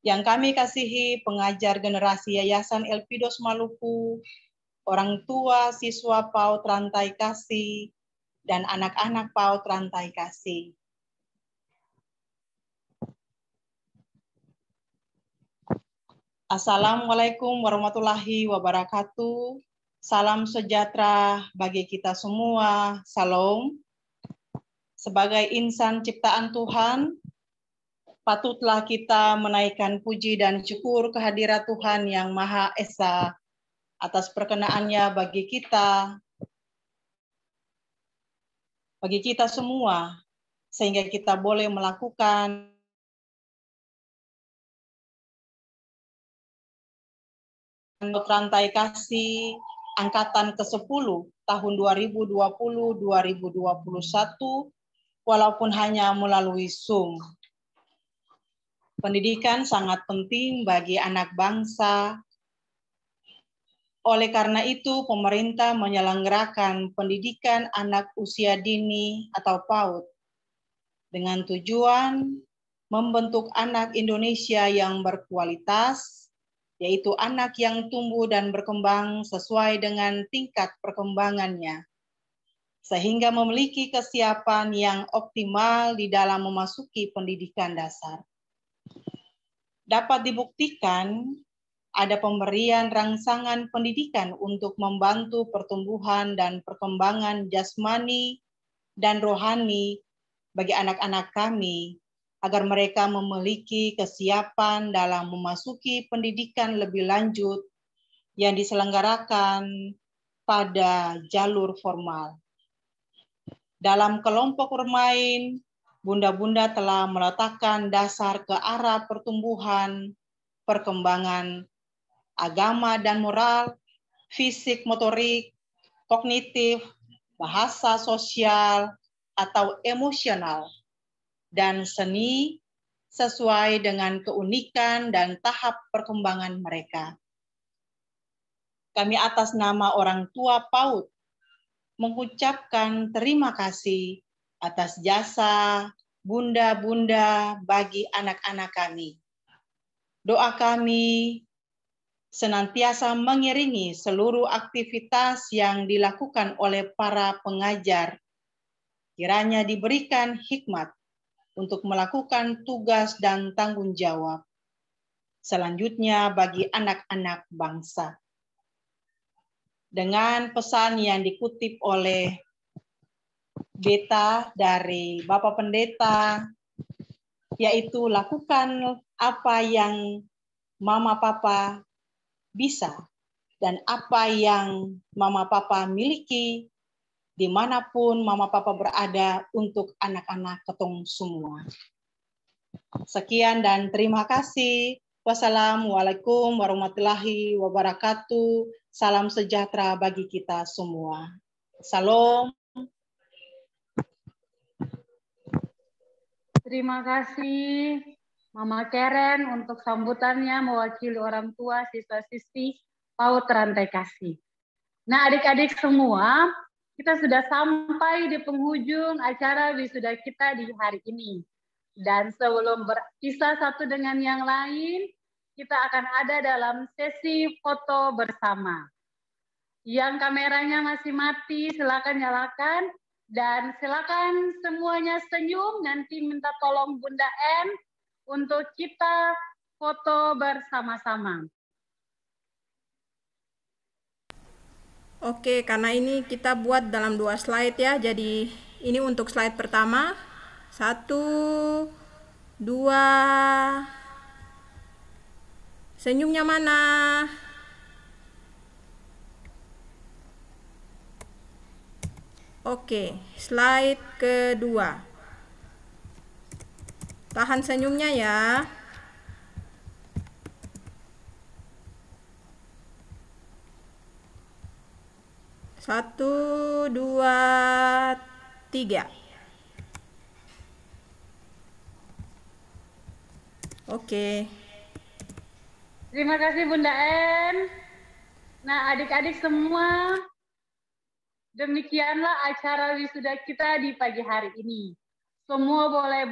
Yang kami kasihi pengajar generasi Yayasan Elpidos Maluku, orang tua siswa PAUD Rantai Kasih, dan anak-anak PAUD Rantai Kasih. Assalamualaikum warahmatullahi wabarakatuh. Salam sejahtera bagi kita semua. Salam. Sebagai insan ciptaan Tuhan, patutlah kita menaikkan puji dan syukur kehadirat Tuhan yang Maha Esa atas perkenaannya bagi kita semua, sehingga kita boleh melakukan Rantai Kasih angkatan ke-10 tahun 2020-2021, walaupun hanya melalui Zoom. Pendidikan sangat penting bagi anak bangsa. Oleh karena itu, pemerintah menyelenggarakan pendidikan anak usia dini atau PAUD dengan tujuan membentuk anak Indonesia yang berkualitas, yaitu anak yang tumbuh dan berkembang sesuai dengan tingkat perkembangannya, sehingga memiliki kesiapan yang optimal di dalam memasuki pendidikan dasar. Dapat dibuktikan ada pemberian rangsangan pendidikan untuk membantu pertumbuhan dan perkembangan jasmani dan rohani bagi anak-anak kami, agar mereka memiliki kesiapan dalam memasuki pendidikan lebih lanjut yang diselenggarakan pada jalur formal. Dalam kelompok bermain, bunda-bunda telah meletakkan dasar ke arah pertumbuhan, perkembangan agama dan moral, fisik, motorik, kognitif, bahasa sosial, atau emosional, dan seni sesuai dengan keunikan dan tahap perkembangan mereka. Kami atas nama orang tua PAUD mengucapkan terima kasih atas jasa bunda-bunda bagi anak-anak kami. Doa kami senantiasa mengiringi seluruh aktivitas yang dilakukan oleh para pengajar. Kiranya diberikan hikmat untuk melakukan tugas dan tanggung jawab selanjutnya bagi anak-anak bangsa. Dengan pesan yang dikutip oleh Beta dari Bapak Pendeta, yaitu lakukan apa yang Mama Papa bisa dan apa yang Mama Papa miliki dimanapun Mama Papa berada untuk anak-anak ketong semua. Sekian dan terima kasih. Wassalamualaikum warahmatullahi wabarakatuh. Salam sejahtera bagi kita semua. Salam. Terima kasih Mama Karen untuk sambutannya mewakili orang tua siswa-siswi PAUD Rantai Kasih. Nah, adik-adik semua, kita sudah sampai di penghujung acara wisuda kita di hari ini. Dan sebelum berpisah satu dengan yang lain, kita akan ada dalam sesi foto bersama. Yang kameranya masih mati, silakan nyalakan. Dan silakan semuanya senyum, nanti minta tolong Bunda M untuk kita foto bersama-sama. Oke, karena ini kita buat dalam 2 slide ya, jadi ini untuk slide pertama. 1, 2, senyumnya mana? Oke, slide kedua. Tahan senyumnya ya. Satu, 2, 3. Oke. Terima kasih Bunda M. Nah, adik-adik semua, demikianlah acara wisuda kita di pagi hari ini. Semua boleh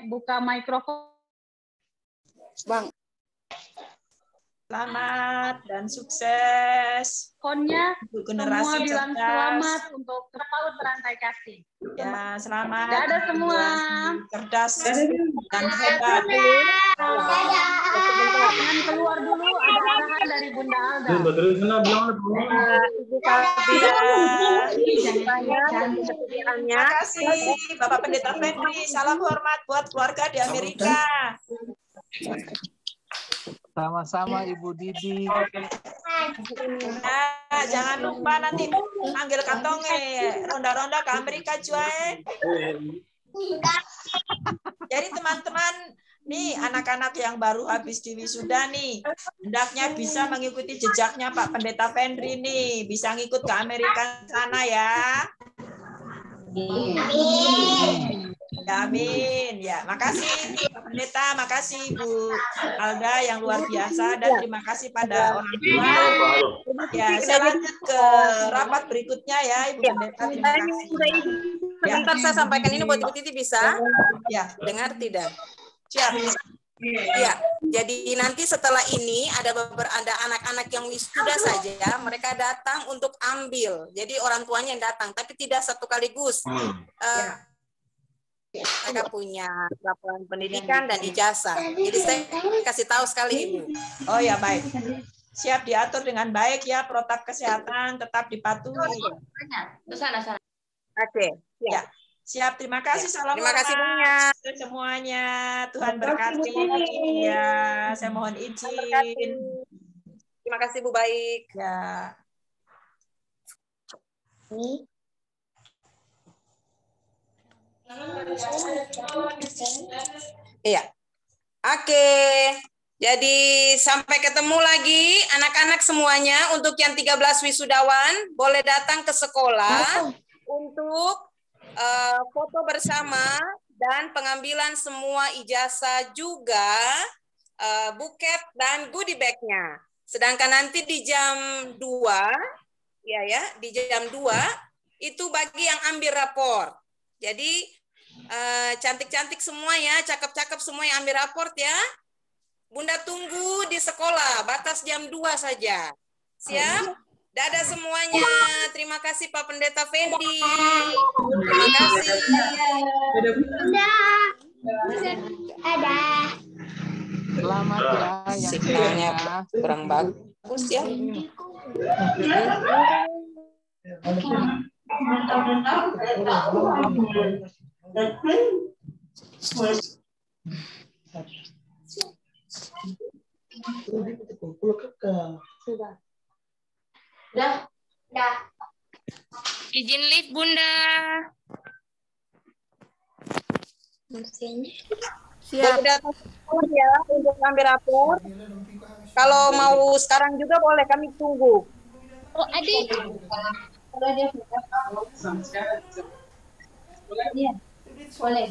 buka mikrofon. Bang. Selamat dan sukses. Konnya Untuk semua generasi bilang cerdas. selamat untuk PAUD Berantai Kasih. Ya, selamat. Dadah semua. Cerdas dan hebat. Jangan keluar dulu, ada arahan dari Bunda Alda. Ibu Kabia. Terima kasih Bapak Pendeta Fendri. Salam hormat buat keluarga di Amerika. Sama-sama Ibu Didi. Nah, jangan lupa nanti panggil Katonge ronda-ronda ke Amerika cuy. Jadi teman-teman nih anak-anak yang baru habis di wisuda nih, hendaknya bisa mengikuti jejaknya Pak Pendeta Fendri nih, bisa ngikut ke Amerika sana ya. Ya, amin. Ya, makasih Pak Pendeta, makasih Bu Alda yang luar biasa dan terima kasih pada orang tua. Ya, saya lanjut ke rapat berikutnya ya, Ibu Pendeta. Terima kasih. Sebentar saya sampaikan ini buat Ibu Titi bisa? Ya, Dengar tidak? siap. Ya, jadi nanti setelah ini ada anak-anak yang wisuda saja, mereka datang untuk ambil. Jadi orang tuanya yang datang, tapi tidak satu kaligus. Mereka punya laporan pendidikan dan ijazah. Jadi saya kasih tahu sekali Ibu. Oh ya, baik. Siap diatur dengan baik ya, protap kesehatan tetap dipatuhi. Oke. Ya. Siap, terima kasih. Salam Terima kasih hormat semuanya. Tuhan berkati. Ya, saya mohon izin. Terima kasih Bu, baik. Ya. Iya. Oke. Jadi sampai ketemu lagi anak-anak semuanya. Untuk yang 13 wisudawan boleh datang ke sekolah untuk foto bersama dan pengambilan semua ijazah juga buket dan goodie bag-nya. Sedangkan nanti di jam 2 di jam 2 itu bagi yang ambil rapor. Jadi cantik-cantik semua ya, cakep-cakep semua yang ambil raport ya. Bunda tunggu di sekolah, batas jam 2 saja. Siap? Dadah semuanya. Terima kasih Pak Pendeta Fendi. Terima kasih. Dadah. Selamat ya yang Sinyalnya saya. kurang bagus ya. Dah. Izin lift Bunda. Siap. Ya, untuk ambil rapor. Kalau mau sekarang juga boleh, kami tunggu. Oh, adik. Kalau dia boleh. Boleh.